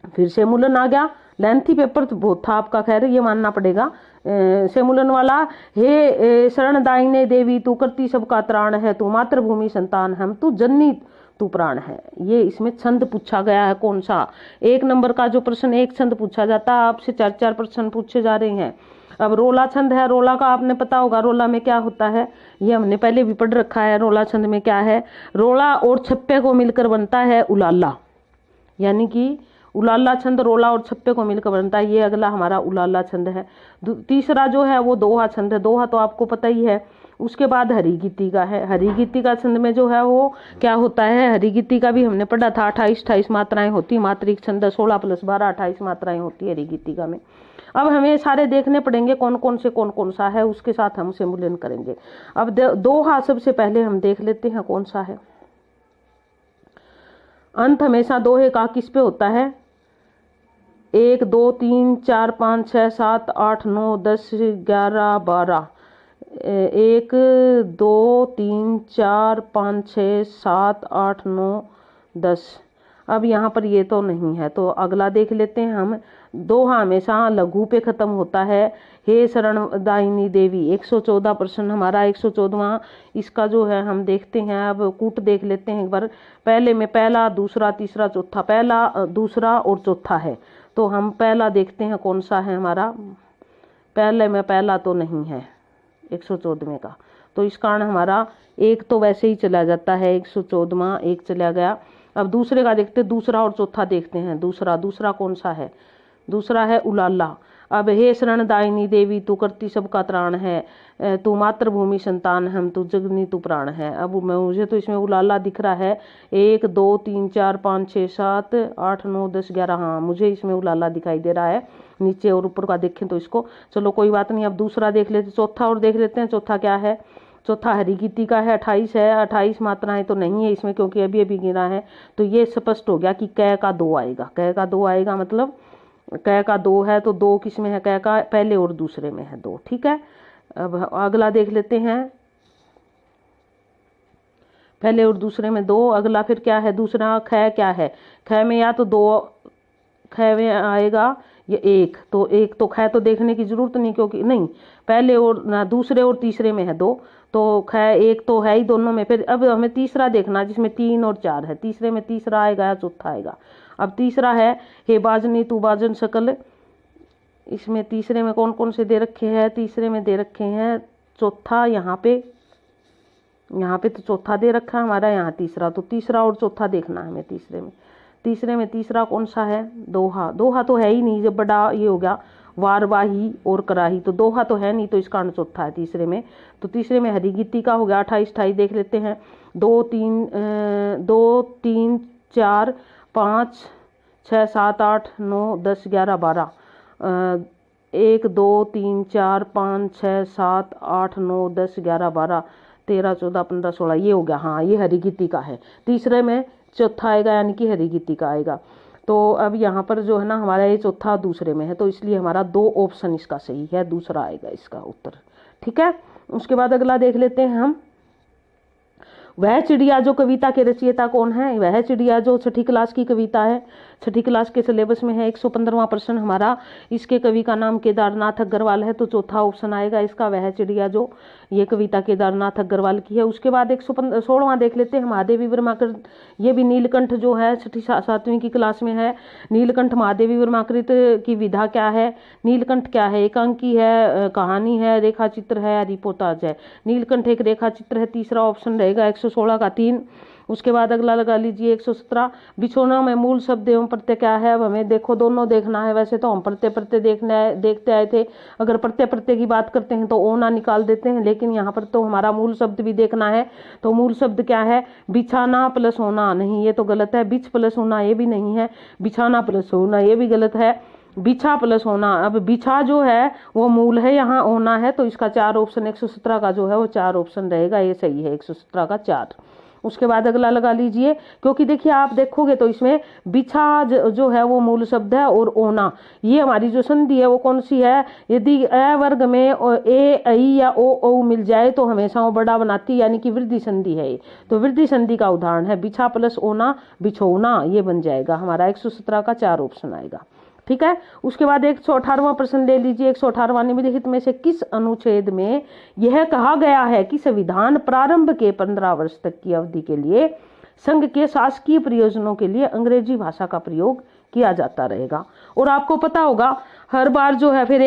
फिर से मूलन आ गया। लेंथी पेपर तो बहुत था आपका, खैर ये मानना पड़ेगा। सेमुलन वाला, हे शरण दायिने देवी तू करती सबका त्राण है, तू मातृभूमि संतान हम, तू जननी तू प्राण है। ये इसमें छंद पूछा गया है कौन सा। 1 नंबर का जो प्रश्न 1 छंद पूछा जाता है, आपसे 4-4 प्रश्न पूछे जा रहे हैं। अब रोला छंद है, रोला का आपने पता होगा, रोला में क्या होता है, ये हमने पहले भी पढ़ रखा है। रोला छंद में क्या है, रोला और छप्पे को मिलकर बनता है उलाला, यानी कि उलाला छंद रोला और छप्पे को मिलकर बनता है। ये अगला हमारा उलाला छंद है। तीसरा जो है वो दोहा छंद है। दोहा तो आपको पता ही है। उसके बाद हरिगीति का है। हरिगीति का छंद में जो है वो क्या होता है, हरिगीति का भी हमने पढ़ा था, 28 मात्राएं होती, मात्रिक छंद 16 + 12 28 मात्राएं होती है हरिगीतिका में। अब हमें सारे देखने पड़ेंगे कौन कौन सा है, उसके साथ हम सिमुलन करेंगे। अब दोहा सबसे पहले हम देख लेते हैं कौन सा है। अंत हमेशा दोहे का किस पे होता है, 1 2 3 4 5 6 7 8 9 10 11 12, 1 2 3 4 5 6 7 8 9 10। अब यहाँ पर ये तो नहीं है, तो अगला देख लेते हैं हम। दोहा हमेशा लघु पे खत्म होता है। हे शरण दायिनी देवी, 114 प्रश्न हमारा 114वां इसका जो है हम देखते हैं। अब कूट देख लेते हैं एक बार। पहले में पहला, दूसरा, तीसरा, चौथा, पहला, दूसरा और चौथा है। तो हम पहला देखते हैं कौन सा है हमारा। पहले में पहला तो नहीं है 114वें का, तो इस कारण हमारा 1 तो वैसे ही चला जाता है, 114वां 1 चला गया। अब दूसरे का देखते, दूसरा और चौथा देखते हैं। दूसरा कौन सा है, दूसरा है उलाला। अब हे शरण दायिनी देवी तू करती सबका त्राण है, तू मातृभूमि संतान हम, तू जगनी तू प्राण है। अब मुझे तो इसमें उलाला दिख रहा है। 1 2 3 4 5 6 7 8 9 10 11, हाँ मुझे इसमें उलाला दिखाई दे रहा है। नीचे और ऊपर का देखें तो इसको, चलो कोई बात नहीं। अब दूसरा देख लेते, चौथा और देख लेते हैं। चौथा क्या है, चौथा हरिगीति का है, 28 है। 28 मात्राएं तो नहीं है इसमें क्योंकि अभी अभी गिना है। तो ये स्पष्ट हो गया कि कै का 2 आएगा। कै का 2 आएगा, मतलब कै का 2 है तो 2 किस में है, कै का पहले और दूसरे में है 2, ठीक है। अब अगला देख लेते हैं, पहले और दूसरे में 2। अगला फिर क्या है, दूसरा कै क्या है, कै में या तो 2 कै में आएगा या 1। तो 1 तो कै तो देखने की जरूरत नहीं, क्योंकि नहीं पहले और ना दूसरे और तीसरे में है 2, तो कै 1 तो है ही दोनों में। फिर अब हमें तीसरा देखना जिसमें 3 और 4 है। तीसरे में तीसरा आएगा या चौथा आएगा। अब तीसरा है हे बाजनी तू बाजन सकल। इसमें तीसरे में कौन कौन से दे रखे हैं, तीसरे में दे रखे हैं चौथा, यहाँ पे तो चौथा दे रखा है हमारा, यहाँ तीसरा। तो तीसरा और चौथा देखना है हमें तीसरे में तीसरा कौन सा है, दोहा। दोहा तो है ही नहीं, जब बड़ा ये हो गया वारवाही और कराही, तो दोहा तो है नहीं, तो इस कारण चौथा है तीसरे में। तो तीसरे में हरिगीति का हो गया 28 देख लेते हैं। 2 3 4 5 6 7 8 9 10 11 12, 1 2 3 4 5 6 7 8 9 10 11 12 13 14 15 16, ये हो गया। हाँ ये हरिगीति का है। तीसरे में चौथा आएगा, यानी कि हरिगीति का आएगा। तो अब यहाँ पर जो है ना हमारा ये चौथा दूसरे में है, तो इसलिए हमारा 2 ऑप्शन इसका सही है, दूसरा आएगा इसका उत्तर, ठीक है। उसके बाद अगला देख लेते हैं हम। वह चिड़िया जो कविता के रचयिता कौन है, वह चिड़िया जो 6ठी क्लास की कविता है। छठी क्लास के सिलेबस में है। 115वां प्रश्न हमारा, इसके कवि का नाम केदारनाथ अग्रवाल है, तो चौथा ऑप्शन आएगा इसका, वह चिड़िया जो, ये कविता केदारनाथ अग्रवाल की है। उसके बाद 116वां देख लेते हैं, महादेवी वर्माकृत, ये भी नीलकंठ जो है छठी 7वीं की क्लास में है। नीलकंठ महादेवी वर्माकृत की विधा क्या है, नीलकंठ क्या है, एकांकी है, कहानी है, रेखा चित्र है, रिपोर्टाज है। नीलकंठ एक रेखा चित्र है, तीसरा ऑप्शन रहेगा 116 का 3। उसके बाद अगला लगा लीजिए 117, बिछोना में मूल शब्द एवं प्रत्यय क्या है। अब हमें देखो दोनों देखना है, वैसे तो हम प्रत्यय देखते आए थे, अगर प्रत्यय की बात करते हैं तो ओना निकाल देते हैं, लेकिन यहाँ पर तो हमारा मूल शब्द भी देखना है। तो मूल शब्द क्या है, बिछाना प्लस होना, नहीं ये तो गलत है। बिछ प्लस होना ये भी नहीं है, बिछाना प्लस होना ये भी गलत है, बिछा प्लस होना। अब बिछा जो है वो मूल है, यहाँ होना है, तो इसका 4 ऑप्शन 117 का जो है वो 4 ऑप्शन रहेगा, ये सही है 117 का 4। उसके बाद अगला लगा लीजिए, क्योंकि देखिए आप देखोगे तो इसमें बिछा जो है वो मूल शब्द है, और ओना ये हमारी जो संधि है वो कौन सी है, यदि अ वर्ग में ए ऐ या ओ मिल जाए तो हमेशा वो बड़ा बनाती, यानी कि वृद्धि संधि है। तो वृद्धि संधि का उदाहरण है बिछा प्लस ओना, बिछोना, ये बन जाएगा हमारा 117 का 4 ऑप्शन आएगा। ठीक है। उसके बाद 118वां प्रश्न ले लीजिए। 118वां, निम्नलिखित में से किस अनुच्छेद में यह कहा गया है कि संविधान प्रारंभ के 15 वर्ष तक की अवधि के लिए संघ के शासकीय प्रयोजनों के लिए अंग्रेजी भाषा का प्रयोग किया जाता रहेगा। और आपको पता होगा हर बार जो है फिर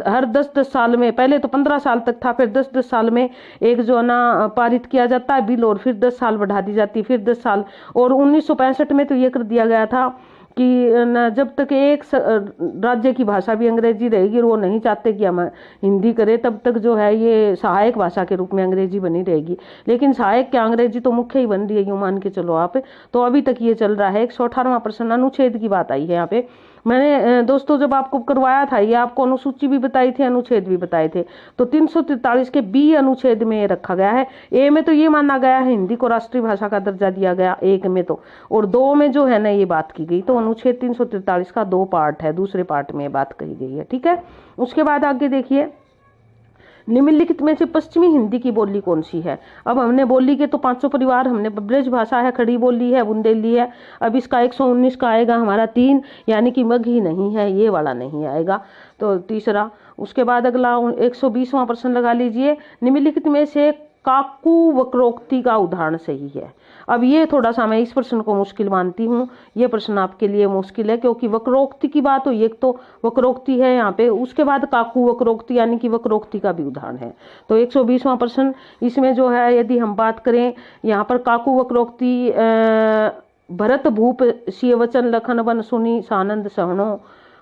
हर 10-10 साल में, पहले तो 15 साल तक था, फिर 10-10 साल में एक जो है ना पारित किया जाता है बिल, और फिर 10 साल बढ़ा दी जाती, फिर 10 साल। और 1965 में तो ये कर दिया गया था कि जब तक एक राज्य की भाषा भी अंग्रेजी रहेगी और वो नहीं चाहते कि हम हिंदी करें, तब तक जो है ये सहायक भाषा के रूप में अंग्रेजी बनी रहेगी। लेकिन सहायक क्या, अंग्रेजी तो मुख्य ही बन रही है, यूं मान के चलो आप। तो अभी तक ये चल रहा है। 118वां प्रश्न, अनुच्छेद की बात आई है यहाँ पे। मैंने दोस्तों जब आपको करवाया था ये आपको अनुसूची भी बताई थी, अनुच्छेद भी बताए थे। तो 343 के बी अनुच्छेद में रखा गया है। ए में तो ये माना गया है हिंदी को राष्ट्रीय भाषा का दर्जा दिया गया, 1 में तो, और 2 में जो है ना ये बात की गई। तो अनुच्छेद 343 का 2 पार्ट है, दूसरे पार्ट में बात कही गई है। ठीक है। उसके बाद आगे देखिए, निम्नलिखित में से पश्चिमी हिंदी की बोली कौन सी है। अब हमने बोली के तो 500 परिवार, हमने ब्रज भाषा है, खड़ी बोली है, बुंदेली है। अब इसका 119 का आएगा हमारा 3, यानी कि मगही नहीं है, ये वाला नहीं आएगा, तो तीसरा। उसके बाद अगला 120वां प्रश्न लगा लीजिए, निम्नलिखित में से काकू वक्रोक्ति का उदाहरण सही है। अब ये थोड़ा सा मैं इस प्रश्न को मुश्किल मानती हूँ, ये प्रश्न आपके लिए मुश्किल है, क्योंकि वक्रोक्ति की बात हुई, एक तो वक्रोक्ति है यहाँ पे, उसके बाद काकू वक्रोक्ति यानी कि वक्रोक्ति का भी उदाहरण है। तो 120वां प्रश्न, इसमें जो है यदि हम बात करें यहाँ पर काकू वक्रोक्ति, भरत भूप सिय वचन लखन बन सुनी सानंद सहनो,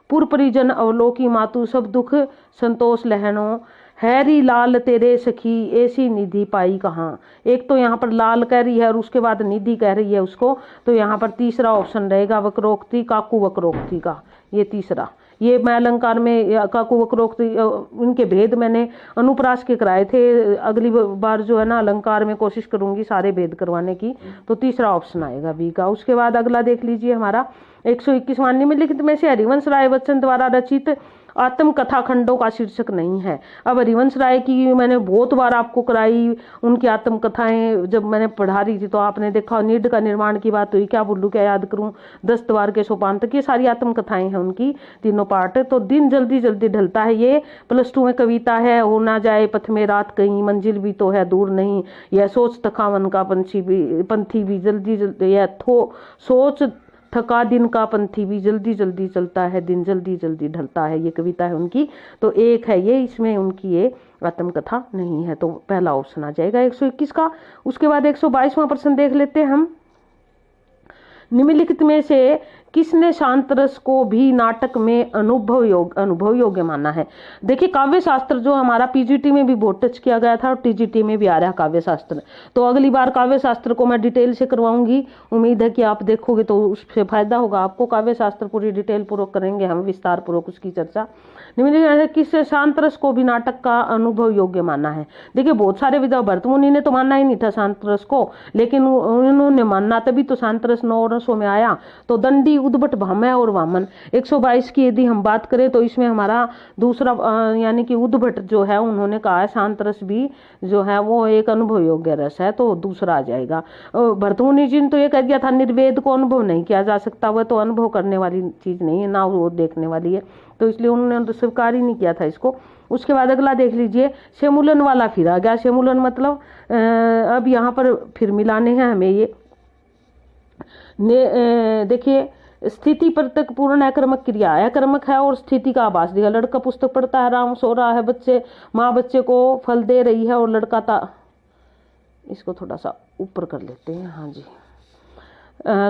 पुर परिजन अवलोकी मातु सब दुख संतोष लहनो, हैरी लाल तेरे सखी ऐसी निधि पाई कहाँ। एक तो यहाँ पर लाल कह रही है और उसके बाद निधि कह रही है उसको, तो यहाँ पर तीसरा ऑप्शन रहेगा वक्रोक्ति, काकू वक्रोक्ति का, ये तीसरा। ये मैं अलंकार में काकू वक्रोक्ति उनके भेद मैंने अनुप्रास के कराए थे, अगली बार जो है ना अलंकार में कोशिश करूंगी सारे भेद करवाने की, तो तीसरा ऑप्शन आएगा बी का। उसके बाद अगला देख लीजिए हमारा 121वां, निम्नलिखित में से हरिवंश राय बच्चन द्वारा रचित आत्मकथा खंडों का शीर्षक नहीं है। अब हरिवंश राय की मैंने बहुत बार आपको कराई, उनकी आत्मकथाएं जब मैंने पढ़ा रही थी तो आपने देखा, नीड का निर्माण की बात हुई, क्या बोलूं क्या याद करूं, 10 द्वार के सोपान तक, ये सारी आत्मकथाएं हैं उनकी, तीनों पार्ट। तो दिन जल्दी जल्दी ढलता है, ये +2 में कविता है। हो ना जाए पथ में रात कहीं, मंजिल भी तो है दूर नहीं, यह सोच थकावन का पंथी भी जल्दी जल्दी, यह सोच थका दिन का पंथी भी जल्दी जल्दी चलता है, दिन जल्दी जल्दी ढलता है, ये कविता है उनकी। तो एक है ये, इसमें उनकी ये आत्मकथा नहीं है, तो पहला ऑप्शन आ जाएगा 121 का। उसके बाद 122वां प्रश्न देख लेते हैं हम, निम्नलिखित में से किसने शांत रस को भी नाटक में अनुभव योग्य माना है। देखिए काव्य शास्त्र जो हमारा पीजीटी में भी बहुत टच किया गया था और टीजीटी में भी आ रहा है काव्य शास्त्र, तो अगली बार काव्य शास्त्र को मैं डिटेल से करवाऊंगी, उम्मीद है कि आप देखोगे तो उससे फायदा होगा आपको। काव्य शास्त्र पूरी डिटेल पूर्वक करेंगे हम, विस्तार पूर्वक उसकी चर्चा। निम्नलिखित किससे शांत रस को भी नाटक का अनुभव योग्य माना है। देखिए बहुत सारे विद्वान, भरत मुनि ने तो माना ही नहीं था शांत रस को, लेकिन उन्होंने मानना तभी तो शांत रस 9 रसों में आया। तो दंडी उद्भट भामह और वामन। 122 की यदि हम बात करें तो इसमें हमारा दूसरा यानी कि उद्भट जो है उन्होंने कहा है शांत रस भी जो है वो एक अनुभव योग्य रस है, तो दूसरा आ जाएगा। भर्तृहरि जी ने तो ये कह दिया था निर्वेद को अनुभव नहीं किया जा सकता, वह तो अनुभव करने वाली चीज नहीं है ना वो देखने वाली है, तो इसलिए उन्होंने तो स्वीकार ही नहीं किया था इसको। उसके बाद अगला देख लीजिए, शेमुलन वाला फिर आ गया। शेमुलन मतलब अब यहाँ पर फिर मिलाने हैं हमें ये देखिए, स्थिति पर तक पूर्ण अकर्मक क्रिया अकर्मक है और स्थिति का आभास दिया। लड़का पुस्तक पढ़ता है, राम सो रहा है, बच्चे माँ बच्चे को फल दे रही है और लड़का इसको थोड़ा सा ऊपर कर लेते हैं, हाँ जी,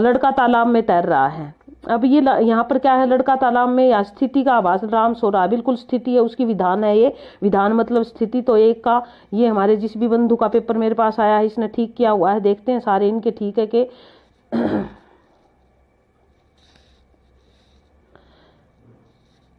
लड़का तालाब में तैर रहा है। अब ये यहाँ पर क्या है, लड़का तालाब में या स्थिति का आभास, राम सो रहा है, बिल्कुल स्थिति है उसकी, विधान है ये, विधान मतलब स्थिति, तो एक का ये हमारे जिस भी बंधु का पेपर मेरे पास आया है इसने ठीक किया हुआ है, देखते हैं सारे इनके ठीक है कि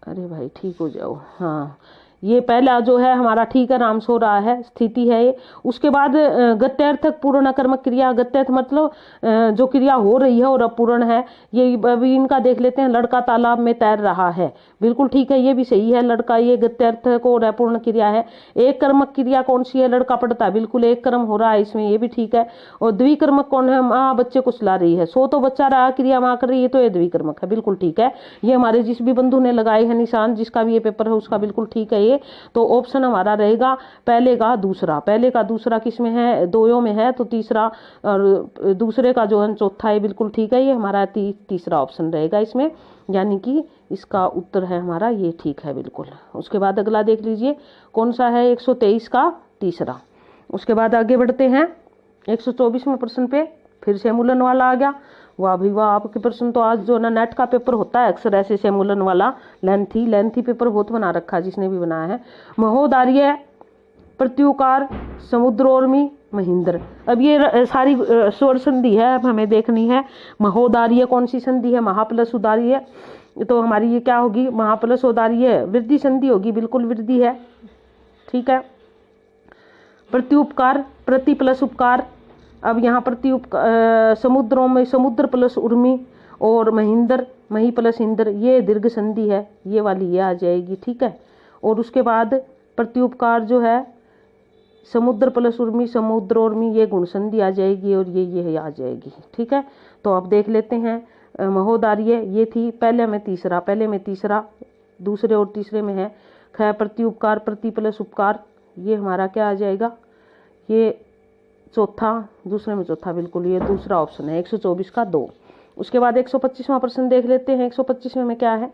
अरे भाई ठीक हो जाओ, हाँ ये पहला जो है हमारा ठीक है, राम सो रहा है, स्थिति है ये। उसके बाद गत्यर्थक पूर्ण अकर्मक क्रिया, गत्यर्थ मतलब जो क्रिया हो रही है और अपूर्ण है, ये अभी इनका देख लेते हैं। लड़का तालाब में तैर रहा है, बिल्कुल ठीक है, ये भी सही है, लड़का ये गत्यर्थक और अपूर्ण क्रिया है। एक कर्मक क्रिया कौन सी है, लड़का पढ़ता है, बिल्कुल एक कर्म हो रहा है इसमें, ये भी ठीक है। और द्विकर्मक कौन है, माँ बच्चे को सुला रही है, सो तो बच्चा रहा, क्रिया माँ कर रही है, तो ये द्विकर्मक है, बिल्कुल ठीक है। ये हमारे जिस भी बंधु ने लगाए हैं निशान, जिसका भी ये पेपर है उसका बिल्कुल ठीक है ये। तो ऑप्शन हमारा रहेगा पहले का दूसरा। पहले का दूसरा किस में है, दोयों में है, तो तीसरा और दूसरे का जो है चौथा है, बिल्कुल ठीक है, ये हमारा तीसरा ऑप्शन रहेगा इसमें, यानी कि इसका उत्तर है हमारा ये ठीक है बिल्कुल। उसके बाद अगला देख लीजिए कौन सा है, 123 का तीसरा। उसके बाद आगे बढ़ते हैं 124वें प्रश्न पे, फिर से मूलन वाला आ गया। वाह भाई वाह, आपके प्रश्न तो आज जो ना नेट का पेपर होता है अक्सर ऐसे शेमुलन वाला, लेंथी पेपर बहुत बना रखा है जिसने भी बनाया है। महोदार्य, प्रत्युकार, समुद्रोर्मी, महेंद्र। अब ये सारी स्वर संधि है, अब हमें देखनी है महोदार्य कौन सी संधि है, महा प्लस उदार्य, तो हमारी ये क्या होगी, महा प्लस उदार्य वृद्धि संधि होगी, बिल्कुल वृद्धि है, ठीक है। प्रत्युपकार, प्रति प्लस उपकार, अब यहाँ समुद्रों में समुद्र प्लस उर्मी और महेंद्र, मही प्लस इंद्र, ये दीर्घ संधि है, ये वाली ये आ जाएगी, ठीक है। और उसके बाद प्रत्युपकार जो है समुद्र प्लस उर्मी, समुद्र उर्मी, ये गुण संधि आ जाएगी और ये आ जाएगी, ठीक है। तो अब देख लेते हैं महोदार्य, ये थी पहले में तीसरा, दूसरे और तीसरे में है ख प्रत्युपकार, प्रति प्लस उपकार, ये हमारा क्या आ जाएगा, ये चौथा, दूसरे में चौथा, बिल्कुल ये दूसरा ऑप्शन है, 124 का 2। उसके बाद 125वां प्रश्न देख लेते हैं। 125वें में क्या है,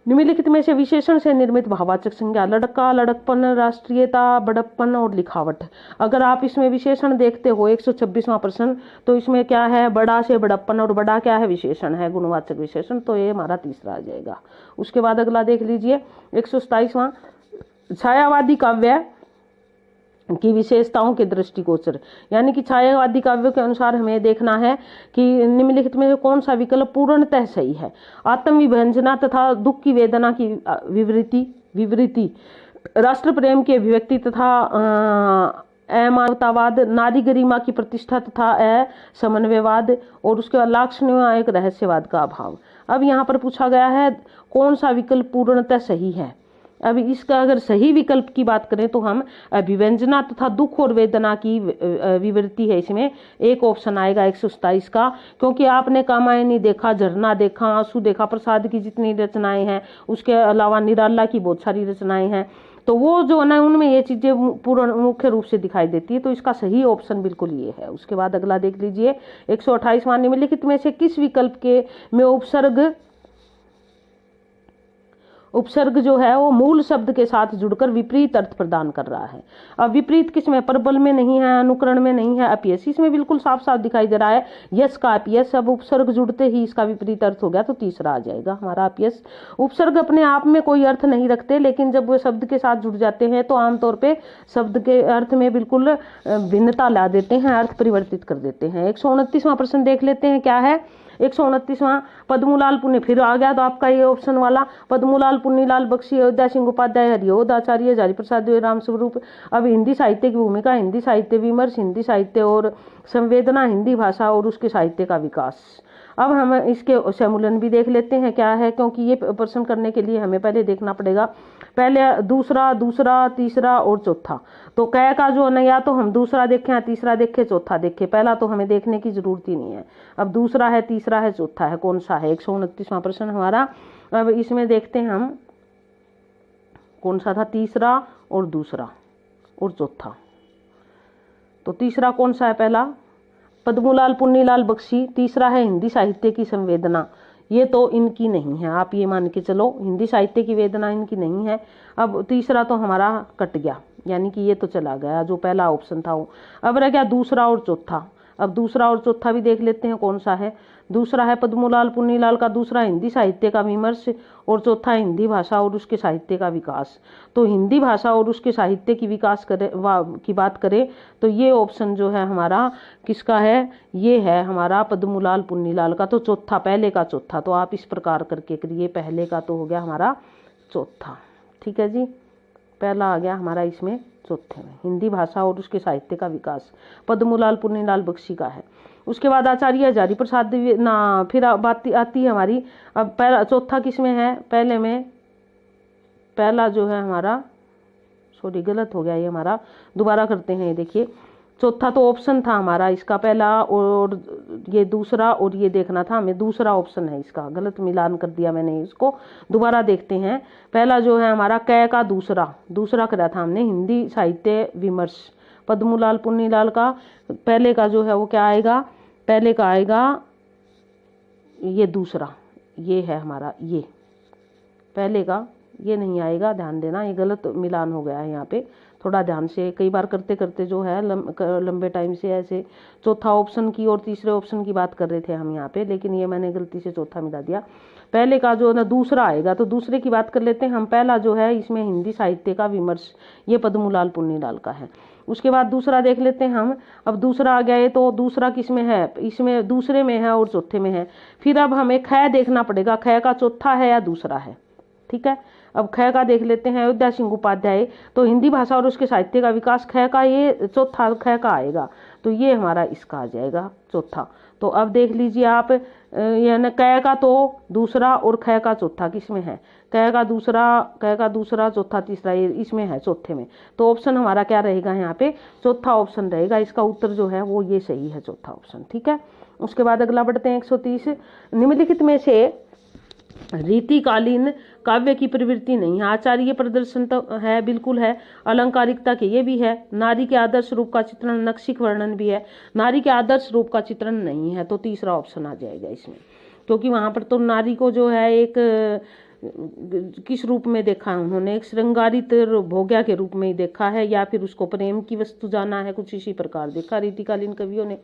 निम्नलिखित में से विशेषण से निर्मित भाववाचक संज्ञा, लड़का, लड़कपन, राष्ट्रीयता, बड़प्पन और लिखावट। अगर आप इसमें विशेषण देखते हो 126वां प्रश्न, तो इसमें क्या है, बड़ा से बड़प्पन, और बड़ा क्या है, विशेषण है, गुणवाचक विशेषण, तो ये हमारा तीसरा आ जाएगा। उसके बाद अगला देख लीजिए 127वां, छायावादी काव्य की विशेषताओं के दृष्टिगोचर, यानी कि छायावादी काव्य के अनुसार हमें देखना है कि निम्नलिखित में कौन सा विकल्प पूर्णतः सही है। आत्म विभंजना तथा दुख की वेदना की विवृति, राष्ट्र प्रेम की अभिव्यक्ति तथा अमानवतावाद, नारी गरिमा की प्रतिष्ठा तथा असमन्वयवाद, और उसके बाद लाक्षण्य एक रहस्यवाद का अभाव। अब यहाँ पर पूछा गया है कौन सा विकल्प पूर्णतः सही है। अब इसका अगर सही विकल्प की बात करें तो हम अभिव्यंजना तथा दुख और वेदना की विवृत्ति है, इसमें एक ऑप्शन आएगा 127 का, क्योंकि आपने कामायनी देखा, झरना देखा, आंसू देखा, प्रसाद की जितनी रचनाएं हैं, उसके अलावा निराला की बहुत सारी रचनाएं हैं, तो वो जो है ना उनमें ये चीजें पूर्ण मुख्य रूप से दिखाई देती है, तो इसका सही ऑप्शन बिल्कुल ये है। उसके बाद अगला देख लीजिए 128वां, निम्नलिखित में से किस विकल्प के में उपसर्ग जो है वो मूल शब्द के साथ जुड़कर विपरीत अर्थ प्रदान कर रहा है। अब विपरीत किसमें, परबल में नहीं है, अनुकरण में नहीं है, अपयश, इसमें बिल्कुल साफ साफ दिखाई दे रहा है यश का अपयश। अब उपसर्ग जुड़ते ही इसका विपरीत अर्थ हो गया, तो तीसरा आ जाएगा हमारा अपयश। उपसर्ग अपने आप में कोई अर्थ नहीं रखते, लेकिन जब वो शब्द के साथ जुड़ जाते हैं तो आमतौर पर शब्द के अर्थ में बिल्कुल भिन्नता ला देते हैं, अर्थ परिवर्तित कर देते हैं। 129वां प्रश्न देख लेते हैं क्या है। 129वां, पद्मूलाल पुण्य, फिर आ गया तो आपका ये ऑप्शन वाला, पद्मूलाल पुन्नीलाल बख्शी, अयोध्या सिंह उपाध्याय, हरिओद आचार्य, हरि प्रसाद राम स्वरूप। अब हिंदी साहित्य की भूमिका, हिंदी साहित्य विमर्श, हिंदी साहित्य और संवेदना, हिंदी भाषा और उसके साहित्य का विकास। अब हम इसके समूलन भी देख लेते हैं क्या है, क्योंकि ये प्रश्न करने के लिए हमें पहले देखना पड़ेगा पहले दूसरा, तीसरा और चौथा। तो कै का जो है या तो हम दूसरा देखें या तीसरा देखें चौथा देखें, पहला तो हमें देखने की जरूरत ही नहीं है। अब दूसरा है, तीसरा है, चौथा है, कौन सा है? 129वां प्रश्न हमारा। अब इसमें देखते हैं हम कौन सा था, तीसरा और दूसरा और चौथा। तो तीसरा कौन सा है? पहला पद्मूलाल पुन्नीलाल बख्शी। तीसरा है हिंदी साहित्य की संवेदना। ये तो इनकी नहीं है, आप ये मान के चलो हिंदी साहित्य की वेदना इनकी नहीं है। अब तीसरा तो हमारा कट गया, यानी कि ये तो चला गया जो पहला ऑप्शन था वो। अब रह गया दूसरा और चौथा। अब दूसरा और चौथा भी देख लेते हैं कौन सा है। दूसरा है पद्मूलाल पुन्नीलाल का दूसरा हिंदी साहित्य का विमर्श और चौथा हिंदी भाषा और उसके साहित्य का विकास। तो हिंदी भाषा और उसके साहित्य की विकास की बात करें तो ये ऑप्शन जो है हमारा किसका है? ये है हमारा पद्मूलाल पुन्नीलाल का। तो चौथा, पहले का चौथा। तो आप इस प्रकार करके करिए, पहले का तो हो गया हमारा चौथा, ठीक है जी। पहला आ गया हमारा इसमें चौथे में, हिंदी भाषा और उसके साहित्य का विकास, पद्मूलाल पुन्नीलाल बख्शी का है। उसके बाद आचार्य हजारी प्रसाद ना, फिर बात आती है हमारी। अब पहला चौथा किस में है? पहले में। पहला जो है हमारा, सॉरी गलत हो गया ये हमारा, दोबारा करते हैं। ये देखिए चौथा तो ऑप्शन था हमारा इसका, पहला और ये दूसरा, और ये देखना था हमें दूसरा ऑप्शन है इसका, गलत मिलान कर दिया मैंने इसको। दोबारा देखते हैं। पहला जो है हमारा कै का दूसरा करा था हमने, हिंदी साहित्य विमर्श, पद्मूलाल पुन्नीलाल का। पहले का जो है वो क्या आएगा? पहले का आएगा ये दूसरा, ये है हमारा, ये पहले का ये नहीं आएगा, ध्यान देना, ये गलत मिलान हो गया है यहाँ पे। थोड़ा ध्यान से, कई बार करते करते जो है लंबे टाइम से ऐसे चौथा ऑप्शन की और तीसरे ऑप्शन की बात कर रहे थे हम यहाँ पे, लेकिन ये मैंने गलती से चौथा मिला दिया। पहले का जो ना दूसरा आएगा, तो दूसरे की बात कर लेते हैं हम। पहला जो है इसमें हिंदी साहित्य का विमर्श, ये पद्मूलाल पुन्नीलाल का है। उसके बाद दूसरा देख लेते हैं हम। अब दूसरा आ गया है, तो दूसरा किस में है? इसमें दूसरे में है और चौथे में है। फिर अब हमें ख देखना पड़ेगा, ख का चौथा है या दूसरा है, ठीक है। अब ख का देख लेते हैं, अयोध्या सिंह उपाध्याय। तो हिंदी भाषा और उसके साहित्य का विकास, ख का ये चौथा ख का आएगा, तो ये हमारा इसका आ जाएगा चौथा। तो अब देख लीजिए आप, यानी क का तो दूसरा और ख का चौथा किस में है? क का दूसरा, चौथा, तीसरा, ये इसमें है चौथे में। तो ऑप्शन हमारा क्या रहेगा यहाँ पे? चौथा ऑप्शन रहेगा। इसका उत्तर जो है वो ये सही है, चौथा ऑप्शन, ठीक है। उसके बाद अगला बढ़ते हैं 130। निम्नलिखित में से रीतिकालीन काव्य की प्रवृत्ति नहीं है। आचार्य प्रदर्शन तो है, बिल्कुल है। अलंकारिकता के ये भी है। नारी के आदर्श रूप का चित्रण, नक्शिक वर्णन भी है। नारी के आदर्श रूप का चित्रण नहीं है, तो तीसरा ऑप्शन आ जाएगा इसमें, क्योंकि वहां पर तो नारी को जो है एक किस रूप में देखा है उन्होंने? एक श्रृंगारित भोग्या के रूप में ही देखा है, या फिर उसको प्रेम की वस्तु जाना है, कुछ इसी प्रकार देखा रीतिकालीन कवियों ने।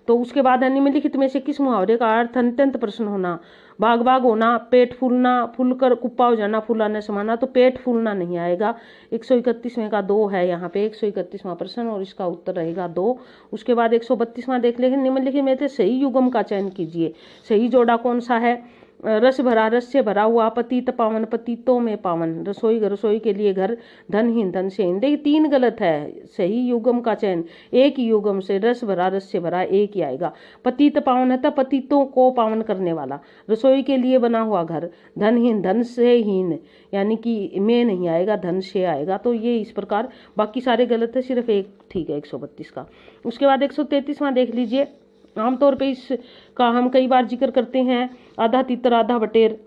तो उसके बाद निम्नलिखित में से किस मुहावरे का अर्थ अत्यंत प्रश्न होना? बाग बाग होना, पेट फूलना, फूलकर कुप्पा हो जाना, फूलाने समाना। तो पेट फूलना नहीं आएगा। 131वें का 2 है यहाँ पे, 131वां प्रश्न, और इसका उत्तर रहेगा 2। उसके बाद 132वां देख लेंगे। निम्नलिखित में से सही युग्म का चयन कीजिए। सही जोड़ा कौन सा है? रस भरा, रस से भरा हुआ, पतित पावन, पतितों में पावन, रसोई, रसोई के लिए घर, धनहीन, धन से हीन। देखिए 3 गलत है। सही युग्म का चयन एक ही युग्म से, रस भरा, रस से भरा, एक ही आएगा। पतित पावन है तो पतितों को पावन करने वाला, रसोई के लिए बना हुआ घर, धनहीन, धन से हीन, यानी कि में नहीं आएगा, धन से आएगा। तो ये इस प्रकार, बाकी सारे गलत है, सिर्फ एक ठीक है 132 का। उसके बाद 133वां देख लीजिए। आमतौर पे इसका हम कई बार जिक्र करते हैं, आधा तितर आधा बटेर,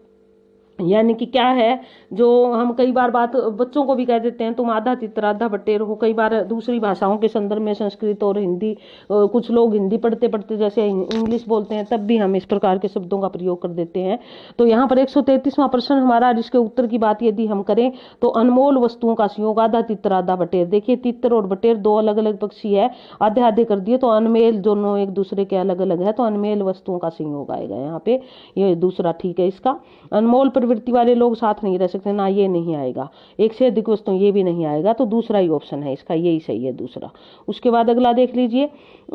यानी कि क्या है, जो हम कई बार बात बच्चों को भी कह देते हैं, तुम आधा तितर आधा बटेर हो। कई बार दूसरी भाषाओं के संदर्भ में, संस्कृत और हिंदी, कुछ लोग हिंदी पढ़ते पढ़ते जैसे इंग्लिश बोलते हैं, तब भी हम इस प्रकार के शब्दों का प्रयोग कर देते हैं। तो यहाँ पर 133वां प्रश्न हमारा, जिसके उत्तर की बात यदि हम करें तो अनमोल वस्तुओं का संयोग, आधा तितर आधा बटेर। देखिए तितर और बटेर 2 अलग अलग पक्षी है, आधे आधे कर दिए तो अनमेल, दोनों एक दूसरे के अलग अलग है, तो अनमेल वस्तुओं का संयोग आएगा यहाँ पे, ये दूसरा ठीक है इसका। अनमोल प्रवृत्ति वाले लोग साथ नहीं रह सकते ना, ये नहीं आएगा। एक से अधिक वस्तु, ये भी नहीं आएगा, तो दूसरा ही ऑप्शन है इसका, यही सही है दूसरा। उसके बाद अगला देख लीजिए।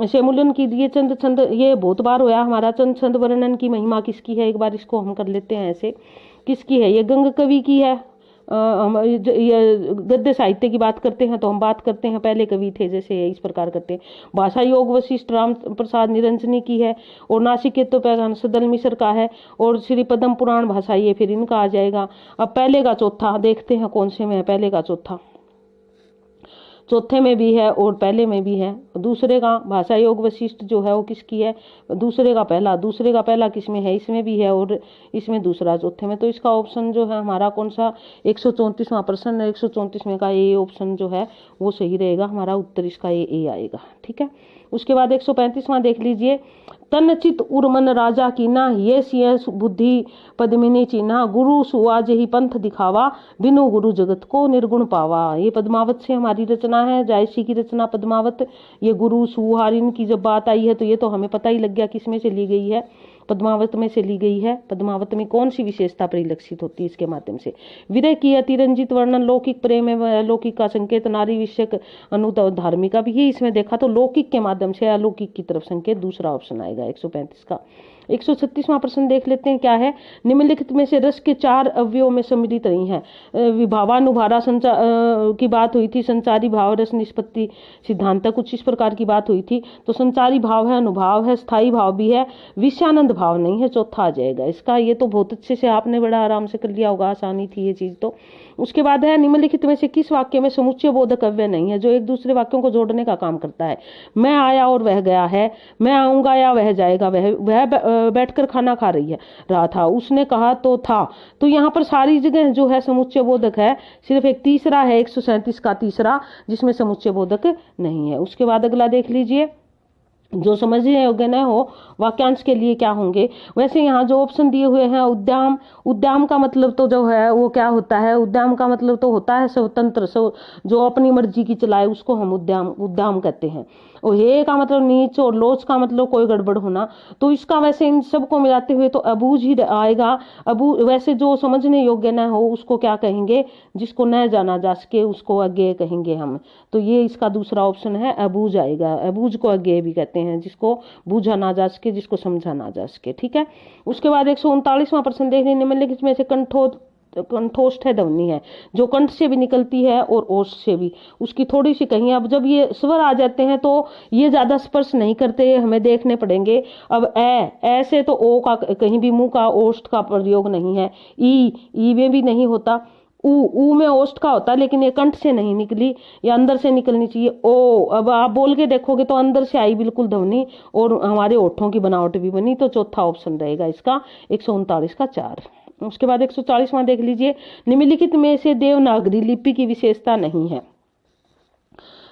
समूलन कीजिए चंद छंद, ये बहुत बार होया हमारा। चंद छंद वर्णन की महिमा किसकी है? एक बार इसको हम कर लेते हैं ऐसे। किसकी है? ये गंग कवि की है, हम ये गद्य साहित्य की बात करते हैं तो हम बात करते हैं पहले कवि थे जैसे इस प्रकार करते हैं। भाषा योग वशिष्ठ राम प्रसाद निरंजनी की है, और नासिकेत्व पे हंसदल मिश्र का है, और श्री पद्म पुराण भाषा ये फिर इनका आ जाएगा। अब पहले का चौथा देखते हैं कौन से में है। पहले का चौथा, चौथे में भी है और पहले में भी है। दूसरे का भाषा योग वशिष्ठ जो है वो किसकी है, दूसरे का पहला किस में है, इसमें भी है और इसमें दूसरा चौथे में। तो इसका ऑप्शन जो है हमारा कौन सा, 134वां प्रश्न, 134 में का ए ऑप्शन जो है वो सही रहेगा, हमारा उत्तर इसका ए आएगा। ठीक है, उसके बाद 135वां देख लीजिए। तन चित उर्मन राजा कीना, ये सिय बुद्धि पद्मिनी चीना, गुरु सुआ जही पंथ दिखावा, बिनु गुरु जगत को निर्गुण पावा। ये पद्मावत से हमारी रचना है, जायसी की रचना पद्मावत। ये गुरु सुहारिन की जब बात आई है तो ये तो हमें पता ही लग गया किसमें से ली गई है, पद्मावत में से ली गई है। पद्मावत में कौन सी विशेषता परिलक्षित होती है इसके माध्यम से। विरह की अतिरंजित वर्णन, लौकिक प्रेम में अलौकिक का संकेत, नारी विषयक अनुत धार्मिका भी, इसमें देखा तो लौकिक के माध्यम से अलौकिक की तरफ संकेत, दूसरा ऑप्शन आएगा 135 का। 136वां प्रश्न देख लेते हैं क्या है। निम्नलिखित में से रस के 4 अवयवों में सम्मिलित रही हैं। विभावानुभारा की बात हुई थी, संचारी भाव रस निष्पत्ति सिद्धांत, कुछ इस प्रकार की बात हुई थी। तो संचारी भाव है, अनुभाव है, स्थायी भाव भी है, विषयानंद भाव नहीं है, चौथा आ जाएगा इसका। ये तो बहुत अच्छे से आपने बड़ा आराम से कर लिया होगा, आसानी थी ये चीज तो। उसके बाद है निम्नलिखित में से किस वाक्य में समुच्चय बोधक अव्यय नहीं है, जो एक दूसरे वाक्यों को जोड़ने का काम करता है। मैं आया और वह गया है, मैं आऊंगा या वह जाएगा, वह बैठकर खाना खा रहा था, उसने कहा तो था। तो यहाँ पर सारी जगह जो है समुच्चय बोधक है, सिर्फ एक तीसरा है 137 का तीसरा जिसमें समुच्चय बोधक नहीं है। उसके बाद अगला देख लीजिए। जो समझने योग्य न हो वाक्यांश के लिए क्या होंगे। वैसे यहाँ जो ऑप्शन दिए हुए हैं, उद्यम, उद्यम का मतलब तो जो है वो क्या होता है, उद्यम का मतलब तो होता है स्वतंत्र, जो अपनी मर्जी की चलाए उसको हम उद्यम कहते हैं। और हे का मतलब नीच, और लोच का मतलब कोई गड़बड़ होना। तो इसका वैसे इन सबको मिलाते हुए तो अबूझ ही आएगा। वैसे जो समझने योग्य न हो उसको क्या कहेंगे, जिसको न जाना जा सके उसको अज्ञेय कहेंगे हम। तो ये इसका दूसरा ऑप्शन है, अबूझ आएगा। अबूझ को अज्ञेय भी कहते हैं, जिसको बूझा ना जा सके, जिसको समझा ना जा सके। ठीक है, उसके बाद 139वां प्रश्न देख लें। निम्नलिखित में से कंठोष्ठ है ध्वनि है, जो कंठ से भी निकलती है और ओष्ठ से भी, उसकी थोड़ी सी कहीं। अब जब ये स्वर आ जाते हैं तो ये ज्यादा स्पर्श नहीं करते, हमें देखने पड़ेंगे। अब ऐसे तो ओ का कहीं भी मुंह का ओष्ठ का प्रयोग नहीं है, ई में भी नहीं होता, ऊ में ओष्ठ का होता है, लेकिन ये कंठ से नहीं निकली, ये अंदर से निकलनी चाहिए। ओ, अब आप बोल के देखोगे तो अंदर से आई बिल्कुल ध्वनि और हमारे ओठों की बनावट भी बनी। तो चौथा ऑप्शन रहेगा इसका 139 का 4। उसके बाद 140वां देख लीजिए। निम्नलिखित में से देवनागरी लिपि की विशेषता नहीं है।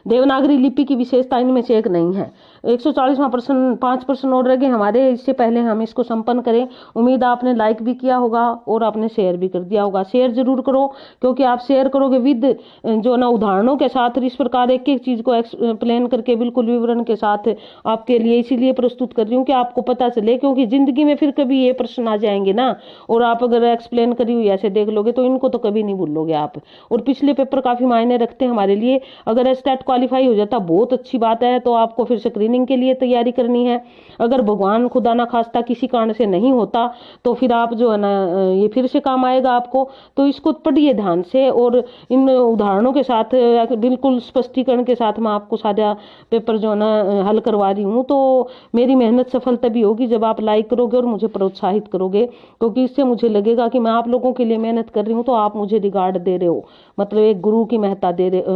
देवनागरी लिपि की विशेषता इनमें से एक नहीं है। 140वां प्रश्न, 5 प्रश्न और रह गए हमारे। इससे पहले हम इसको संपन्न करें। उम्मीद आपने लाइक भी किया होगा और आपने शेयर भी कर दिया होगा। शेयर जरूर करो, क्योंकि आप शेयर करोगे विद जो ना उदाहरणों के साथ, इस प्रकार एक एक चीज को एक्सप्लेन करके बिल्कुल विवरण के साथ आपके लिए इसीलिए प्रस्तुत कर रही हूँ कि आपको पता चले, क्योंकि जिंदगी में फिर कभी ये प्रश्न आ जाएंगे ना, और आप अगर एक्सप्लेन करी हुई ऐसे देख लोगे तो इनको तो कभी नहीं भूलोगे आप। और पिछले पेपर काफी मायने रखते हैं हमारे लिए। अगर एस्टेट क्वालिफाई हो जाता बहुत अच्छी बात है, तो आपको फिर स्क्रीनिंग के लिए तैयारी करनी है। अगर भगवान खुदा ना खास्ता किसी कारण से नहीं होता तो फिर आप जो है ना ये फिर से काम आएगा आपको। तो इसको पढ़िए ध्यान से, और इन उदाहरणों के साथ बिल्कुल स्पष्टीकरण के साथ मैं आपको सारा पेपर जो है ना हल करवा रही हूँ। तो मेरी मेहनत सफल तभी होगी जब आप लाइक करोगे और मुझे प्रोत्साहित करोगे, क्योंकि इससे मुझे लगेगा कि मैं आप लोगों के लिए मेहनत कर रही हूँ, तो आप मुझे रिगार्ड दे रहे हो, मतलब एक गुरु की महत्ता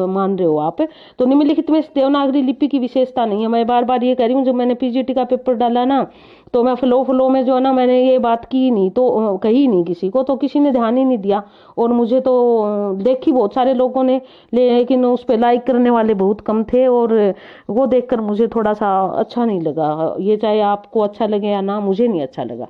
मान रहे हो आप। तो निम्नलिखित में देवनागरी लिपि की विशेषता नहीं है। मैं बार बार ये कह रही हूँ, जब मैंने पीजीटी का पेपर डाला ना तो मैं फ्लो में जो है ना मैंने ये बात की नहीं, तो कही नहीं किसी को, तो किसी ने ध्यान ही नहीं दिया। और मुझे तो देखी बहुत सारे लोगों ने, लेकिन उस पर लाइक करने वाले बहुत कम थे, और वो देखकर मुझे थोड़ा सा अच्छा नहीं लगा। ये चाहे आपको अच्छा लगे या ना, मुझे नहीं अच्छा लगा।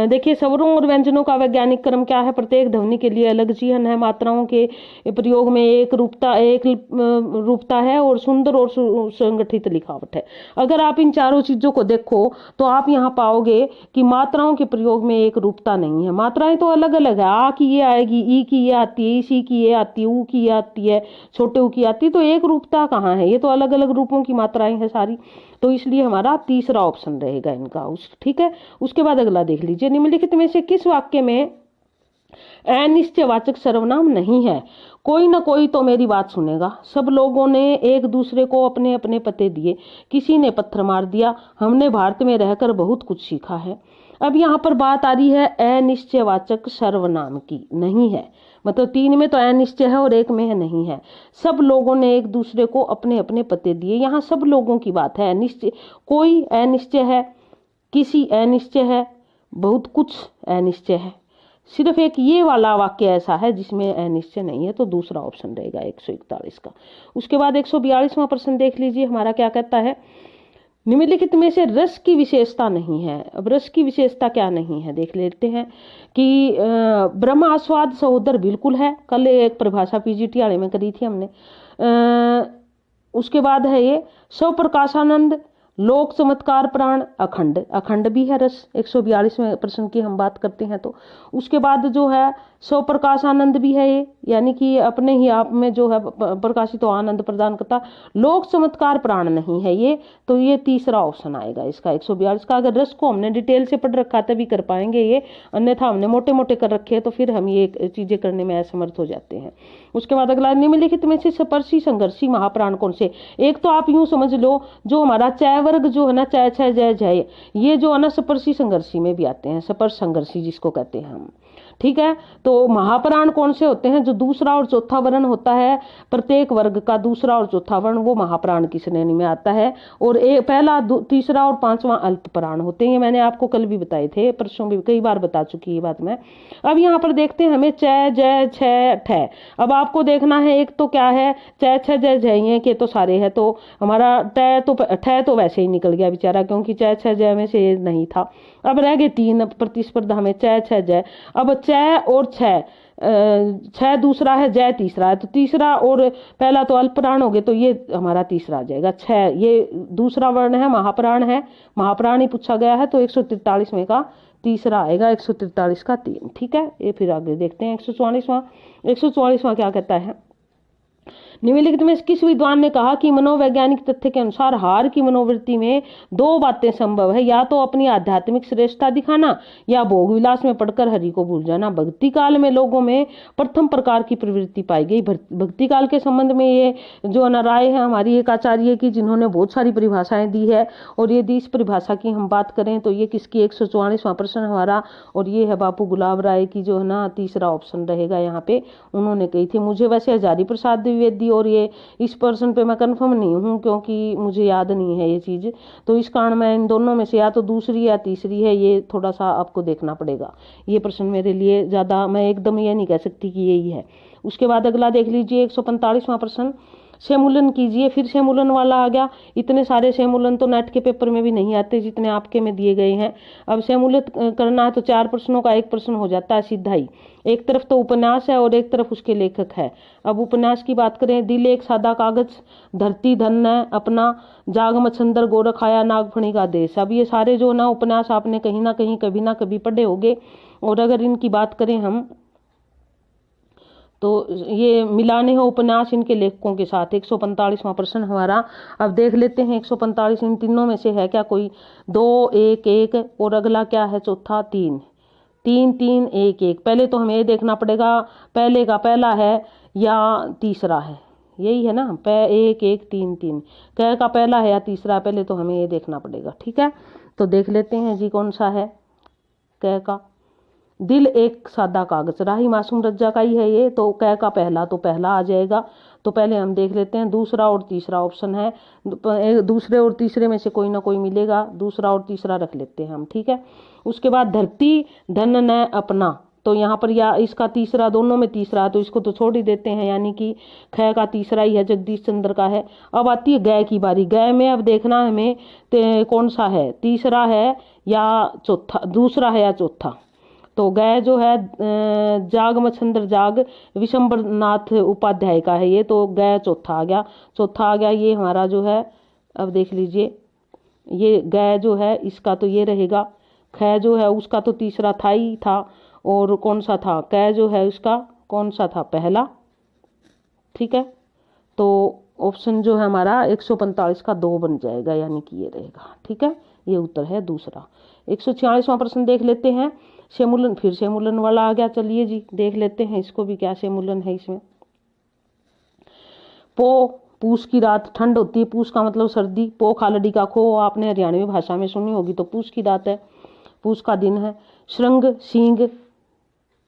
देखिए, स्वरों और व्यंजनों का वैज्ञानिक क्रम क्या है। प्रत्येक ध्वनि के लिए अलग चिह्न है। मात्राओं के प्रयोग में एक रूपता है और सुंदर और संगठित लिखावट है। अगर आप इन चारों चीजों को देखो तो आप यहाँ पाओगे कि मात्राओं के प्रयोग में एक रूपता नहीं है। मात्राएं तो अलग अलग है, आ की ये आएगी, ई की ये आती है, सी की ये आती है, ऊ की ये आती है, छोटे ऊ की आती है। तो एक रूपता कहाँ है, ये तो अलग अलग रूपों की मात्राएं हैं सारी। तो इसलिए हमारा तीसरा ऑप्शन रहेगा इनका। ठीक है, उसके बाद अगला देख लीजिए। निम्नलिखित में से किस वाक्य में अनिश्चयवाचक सर्वनाम नहीं है। कोई ना कोई तो मेरी बात सुनेगा। सब लोगों ने एक दूसरे को अपने अपने पते दिए, किसी ने पत्थर मार दिया। हमने भारत में रहकर बहुत कुछ सीखा है। अब यहाँ पर बात आ रही है अनिश्चयवाचक सर्वनाम की, नहीं है। मतलब 3 में तो अनिश्चय है और 1 में है नहीं है। सब लोगों ने एक दूसरे को अपने अपने पते दिए, यहाँ सब लोगों की बात है। अनिश्चय, कोई अनिश्चय है, किसी अनिश्चय है, बहुत कुछ अनिश्चय है। सिर्फ एक ये वाला वाक्य ऐसा है जिसमें अनिश्चय नहीं है, तो दूसरा ऑप्शन रहेगा 141 का। उसके बाद 142वां प्रश्न देख लीजिए, हमारा क्या कहता है। निम्नलिखित में से रस की विशेषता नहीं है। अब रस की विशेषता क्या नहीं है देख लेते हैं कि ब्रह्म आस्वाद सहोदर बिल्कुल है, कल एक परिभाषा पीजीटी में करी थी हमने। उसके बाद है ये स्व प्रकाशानंद, लोक चमत्कार प्राण, अखंड, अखंड भी है रस। 142वें प्रश्न की हम बात करते हैं तो उसके बाद जो है स्व प्रकाशानंद भी है ये, यानी कि अपने ही आप में जो है प्रकाशित आनंद प्रदान करता। लोक चमत्कार प्राण नहीं है ये, तो ये तीसरा ऑप्शन आएगा इसका 142 का। अगर रस को हमने डिटेल से पढ़ रखा तभी कर पाएंगे ये, अन्यथा हमने मोटे मोटे कर रखे हैं तो फिर हम ये चीजें करने में असमर्थ हो जाते हैं। उसके बाद अगला, निम्नलिखित में से स्पर्शी संघर्षी महाप्राण कौन से। एक तो आप यूं समझ लो, जो हमारा चय वर्ग जो है ना, चय छय जय जय, ये जो है ना स्पर्शी संघर्षी में भी आते हैं, स्पर्श संघर्षी जिसको कहते हैं हम, ठीक है। तो महाप्राण कौन से होते हैं, जो दूसरा और चौथा वर्ण होता है, प्रत्येक वर्ग का दूसरा और चौथा वर्ण वो महाप्राण की श्रेणी में आता है। और पहला, तीसरा और पांचवा अल्प प्राण होते हैं। मैंने आपको कल भी बताए थे, परसों भी कई बार बता चुकी ये बात मैं। अब यहाँ पर देखते हैं हमें चय जय छय ठय। अब आपको देखना है, एक तो क्या है, चय छय जय जय के तो सारे है, तो हमारा टय तो ठय तो वैसे ही निकल गया बेचारा, क्योंकि चय छय जय में से नहीं था। अब रह गए 3 प्रतिस्पर्धा में, चय छय जय। अब चय और छय, छह दूसरा है, जय तीसरा है, तो तीसरा और पहला तो अल्पप्राण हो गए, तो ये हमारा तीसरा आ जाएगा। छह ये दूसरा वर्ण है, महाप्राण है, महाप्राण ही पूछा गया है, तो 143 में का तीसरा आएगा, 143 का 3, ठीक है। ये फिर आगे देखते हैं 144वां क्या कहता है। निम्नलिखित में किस विद्वान ने कहा कि मनोवैज्ञानिक तथ्य के अनुसार हार की मनोवृत्ति में 2 बातें संभव है, या तो अपनी आध्यात्मिक श्रेष्ठता दिखाना या भोग विलास में पड़कर हरि को भूल जाना। भक्ति काल में लोगों में प्रथम प्रकार की प्रवृत्ति पाई गई। भक्ति काल के संबंध में ये जो राय है हमारी एक आचार्य की, जिन्होंने बहुत सारी परिभाषाएं दी है, और यदि इस परिभाषा की हम बात करें तो ये किसकी 144वां प्रश्न हमारा, और ये है बापू गुलाब राय की, जो है ना तीसरा ऑप्शन रहेगा यहाँ पे। उन्होंने कही थी, मुझे वैसे हजारी प्रसाद द्विवेदी और ये इस पर्सन पे मैं कंफर्म नहीं हूँ, क्योंकि मुझे याद नहीं है ये चीज, तो इस कारण मैं इन दोनों में से या तो दूसरी या तीसरी है, ये थोड़ा सा आपको देखना पड़ेगा। ये प्रश्न मेरे लिए ज्यादा, मैं एकदम ये नहीं कह सकती कि यही है। उसके बाद अगला देख लीजिए 145वां प्रश्न, सेमूलन कीजिए। फिर सेमूलन वाला आ गया। इतने सारे सेमूलन तो नेट के पेपर में भी नहीं आते जितने आपके में दिए गए हैं। अब सेमूलित करना है तो 4 प्रश्नों का 1 प्रश्न हो जाता है सीधा ही। एक तरफ तो उपन्यास है और एक तरफ उसके लेखक है। अब उपन्यास की बात करें, दिल एक सादा कागज, धरती धन है अपना, जाग मच्छंदर गोरख आया, नागफणी का देश। अब ये सारे जो ना उपन्यास आपने कहीं ना कहीं कभी ना कभी पढ़े होंगे। और अगर इनकी बात करें हम तो ये मिलाने हो उपन्यास इनके लेखकों के साथ। 145वां प्रश्न हमारा। अब देख लेते हैं 145 इन तीनों में से है क्या कोई। 2 1 1 और अगला क्या है चौथा 3 3 3 1 1। पहले तो हमें ये देखना पड़ेगा पहले का पहला है या तीसरा है, यही है ना। 1 1 3 3 क का पहला है या तीसरा, पहले तो हमें ये देखना पड़ेगा, ठीक है। तो देख लेते हैं जी कौन सा है क का। दिल एक सादा कागज, राही मासूम रज्जा का ही है ये, तो क का पहला तो पहला आ जाएगा। तो पहले हम देख लेते हैं दूसरा और तीसरा ऑप्शन है, दूसरे और तीसरे में से कोई ना कोई मिलेगा, दूसरा और तीसरा रख लेते हैं हम, ठीक है। उसके बाद धरती धन न अपना, तो यहाँ पर या इसका तीसरा, दोनों में तीसरा, तो इसको तो छोड़ ही देते हैं, यानी कि ख का तीसरा ही है, जगदीश चंद्र का है। अब आती है गय की बारी। गय में अब देखना हमें कौन सा है, तीसरा है या चौथा, दूसरा है या चौथा। तो गय जो है जाग मच्छंदर जाग विशंबर नाथ उपाध्याय का है ये, तो गय चौथा आ गया, चौथा आ गया ये हमारा जो है। अब देख लीजिए ये गय जो है इसका तो ये रहेगा। ख जो है उसका तो तीसरा था ही था, और कौन सा था क जो है उसका कौन सा था पहला, ठीक है। तो ऑप्शन जो है हमारा 145 का 2 बन जाएगा, यानी कि ये रहेगा, ठीक है। ये उत्तर है दूसरा। 146वां प्रश्न देख लेते हैं। सेमूलन, फिर सेमूलन वाला आ गया। चलिए जी देख लेते हैं इसको भी, क्या सेमूलन है इसमें। पो, पूस की रात, ठंड होती है, पूस का मतलब सर्दी। पो खालड़ी का खो, आपने हरियाणवी भाषा में सुनी होगी, तो पूस की रात है, पूस का दिन है। श्रृंग, सींग,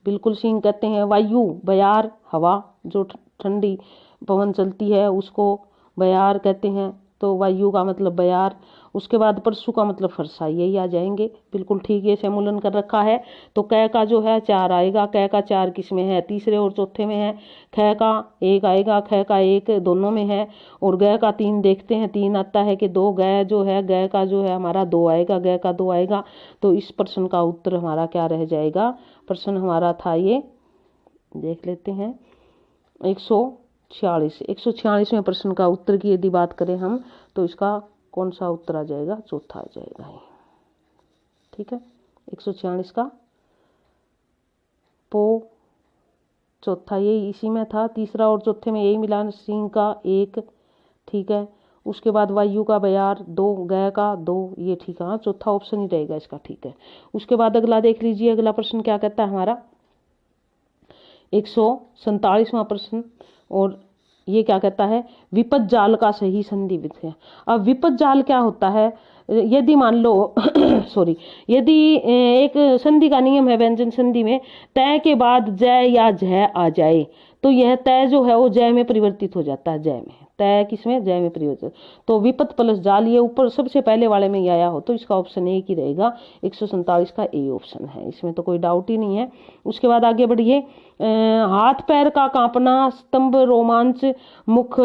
बिल्कुल सींग कहते हैं। वायु, बयार, हवा, जो ठंडी पवन चलती है उसको बयार कहते हैं, तो वायु का मतलब बयार। उसके बाद परसु का मतलब फरसा, यही आ जाएंगे, बिल्कुल ठीक। ये सेमूलन कर रखा है। तो कै का जो है 4 आएगा, कै का 4 किस में है, तीसरे और चौथे में है। ख का 1 आएगा, ख का 1 दोनों में है। और गै का 3 देखते हैं, 3 आता है कि 2, गै जो है, गै का जो है हमारा 2 आएगा, गै का 2 आएगा। तो इस प्रश्न का उत्तर हमारा क्या रह जाएगा, प्रश्न हमारा था ये, देख लेते हैं 146। 146वें प्रश्न का उत्तर की यदि बात करें हम, तो इसका कौन सा उत्तर आ जाएगा, चौथा आ जाएगा ये, ठीक है। 146 का पो चौथा, यही इसी में था, तीसरा और चौथे में यही मिला। सिंह का 1, ठीक है। उसके बाद वायु का बयार 2, गै का 2, ये ठीक है, चौथा ऑप्शन ही रहेगा इसका, ठीक है। उसके बाद अगला देख लीजिए, अगला प्रश्न क्या कहता है हमारा, 147वां प्रश्न। और ये क्या कहता है, विपद जाल का सही संधि विधि है। अब विपद जाल क्या होता है, यदि मान लो सॉरी, यदि एक संधि का नियम है व्यंजन संधि में, तय के बाद जय या झय आ जाए, तो यह तय जो है वो जय में परिवर्तित हो जाता है, जय में, तय किसमें, जय में परिवर्तित। तो विपद प्लस जाल, ये ऊपर सबसे पहले वाले में ही आया हो, तो इसका ऑप्शन एक ही रहेगा, 147 का ए ऑप्शन है, इसमें तो कोई डाउट ही नहीं है। उसके बाद आगे बढ़िए, हाथ पैर का कांपना, स्तंभ, रोमांच, मुख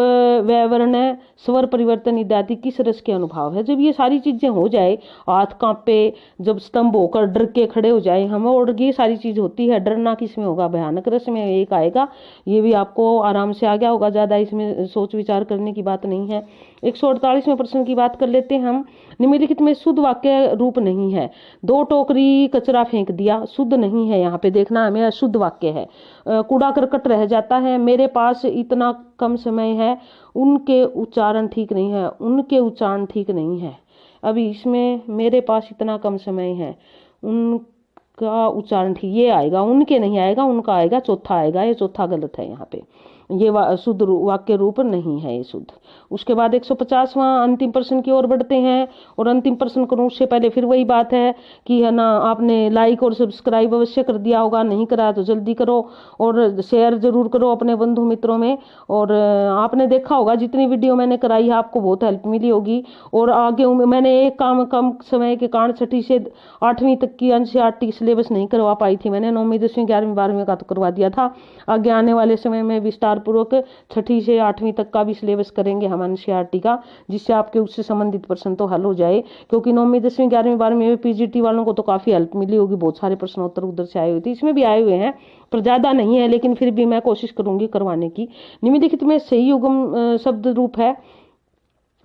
वैवर्ण, स्वर परिवर्तन इत्यादि किस रस के अनुभव है। जब ये सारी चीजें हो जाए, हाथ कांपे, जब स्तंभ होकर डर के खड़े हो जाए हम, और ये सारी चीज होती है, डरना किस में होगा, भयानक रस में एक आएगा। ये भी आपको आराम से आ गया होगा, ज्यादा इसमें सोच विचार करने की बात नहीं है। 148वें प्रश्न की बात कर लेते हैं हम। निम्नलिखित में शुद्ध वाक्य रूप नहीं है। 2 टोकरी कचरा फेंक दिया, शुद्ध नहीं है, यहाँ पे देखना हमें अशुद्ध वाक्य है। कूड़ा करकट रह जाता है, मेरे पास इतना कम समय है, उनके उच्चारण ठीक नहीं है, उनके उच्चारण ठीक नहीं है। अभी इसमें मेरे पास इतना कम समय है, उनका उच्चारण ठीक, ये आएगा, उनके नहीं आएगा, उनका आएगा, चौथा आएगा, ये चौथा गलत है यहाँ पे, ये शुद्ध वाक्य रूप नहीं है ये शुद्ध। उसके बाद 150वां अंतिम प्रश्न की ओर बढ़ते हैं। और अंतिम प्रश्न करूं उससे पहले फिर वही बात है कि है ना, आपने लाइक और सब्सक्राइब अवश्य कर दिया होगा, नहीं करा तो जल्दी करो, और शेयर जरूर करो अपने बंधु मित्रों में। और आपने देखा होगा जितनी वीडियो मैंने कराई है आपको बहुत हेल्प मिली होगी। और आगे मैंने एक काम कम समय के कारण 6ठी से 8वीं तक की NCERT सिलेबस नहीं करवा पाई थी, मैंने 9वीं 10वीं 11वीं 12वीं का तो करवा दिया था। आगे आने वाले समय में विस्तार पूर्वक 6ठी से 8वीं तक का भी सिलेबस करेंगे हम NCERT का, जिससे आपके उससे संबंधित प्रश्न तो हल हो जाए। क्योंकि 9वीं 10वीं 11वीं 12वीं में PGT वालों को तो काफी हेल्प मिली होगी, बहुत सारे प्रश्नोत्तर उधर से आए हुए थे, इसमें भी आए हुए हैं पर ज्यादा नहीं है, लेकिन फिर भी मैं कोशिश करूंगी करवाने की। निम्नलिखित में सही युग्म शब्द रूप है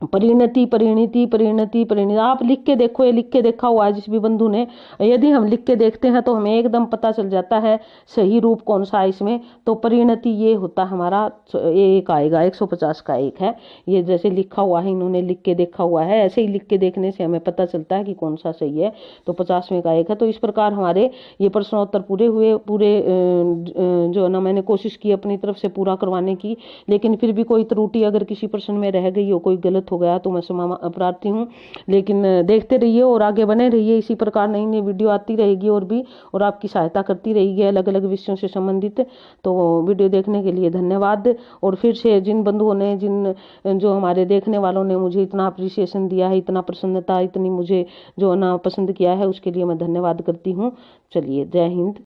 परिणति, परिणति, परिणति, परिणति। आप लिख के देखो, ये लिख के देखा हुआ है जिस भी बंधु ने, यदि हम लिख के देखते हैं तो हमें एकदम पता चल जाता है सही रूप कौन सा है इसमें। तो परिणति ये होता हमारा, एक आएगा, 150 का 1 है। ये जैसे लिखा हुआ है, इन्होंने लिख के देखा हुआ है, ऐसे ही लिख के देखने से हमें पता चलता है कि कौन सा सही है। तो 50वें का 1 है। तो इस प्रकार हमारे ये प्रश्नोत्तर पूरे हुए, पूरे जो है ना, मैंने कोशिश की अपनी तरफ से पूरा करवाने की, लेकिन फिर भी कोई त्रुटि अगर किसी प्रश्न में रह गई हो, कोई गलत हो गया तो मैं क्षमा प्रार्थी हूँ। लेकिन देखते रहिए और आगे बने रहिए, इसी प्रकार नई नई वीडियो आती रहेगी और भी, और आपकी सहायता करती रहेगी अलग अलग विषयों से संबंधित। तो वीडियो देखने के लिए धन्यवाद। और फिर से जिन बंधुओं ने, जो हमारे देखने वालों ने मुझे इतना अप्रिसिएशन दिया है, इतना प्रसन्नता, इतनी मुझे जो ना पसंद किया है, उसके लिए मैं धन्यवाद करती हूँ। चलिए, जय हिंद।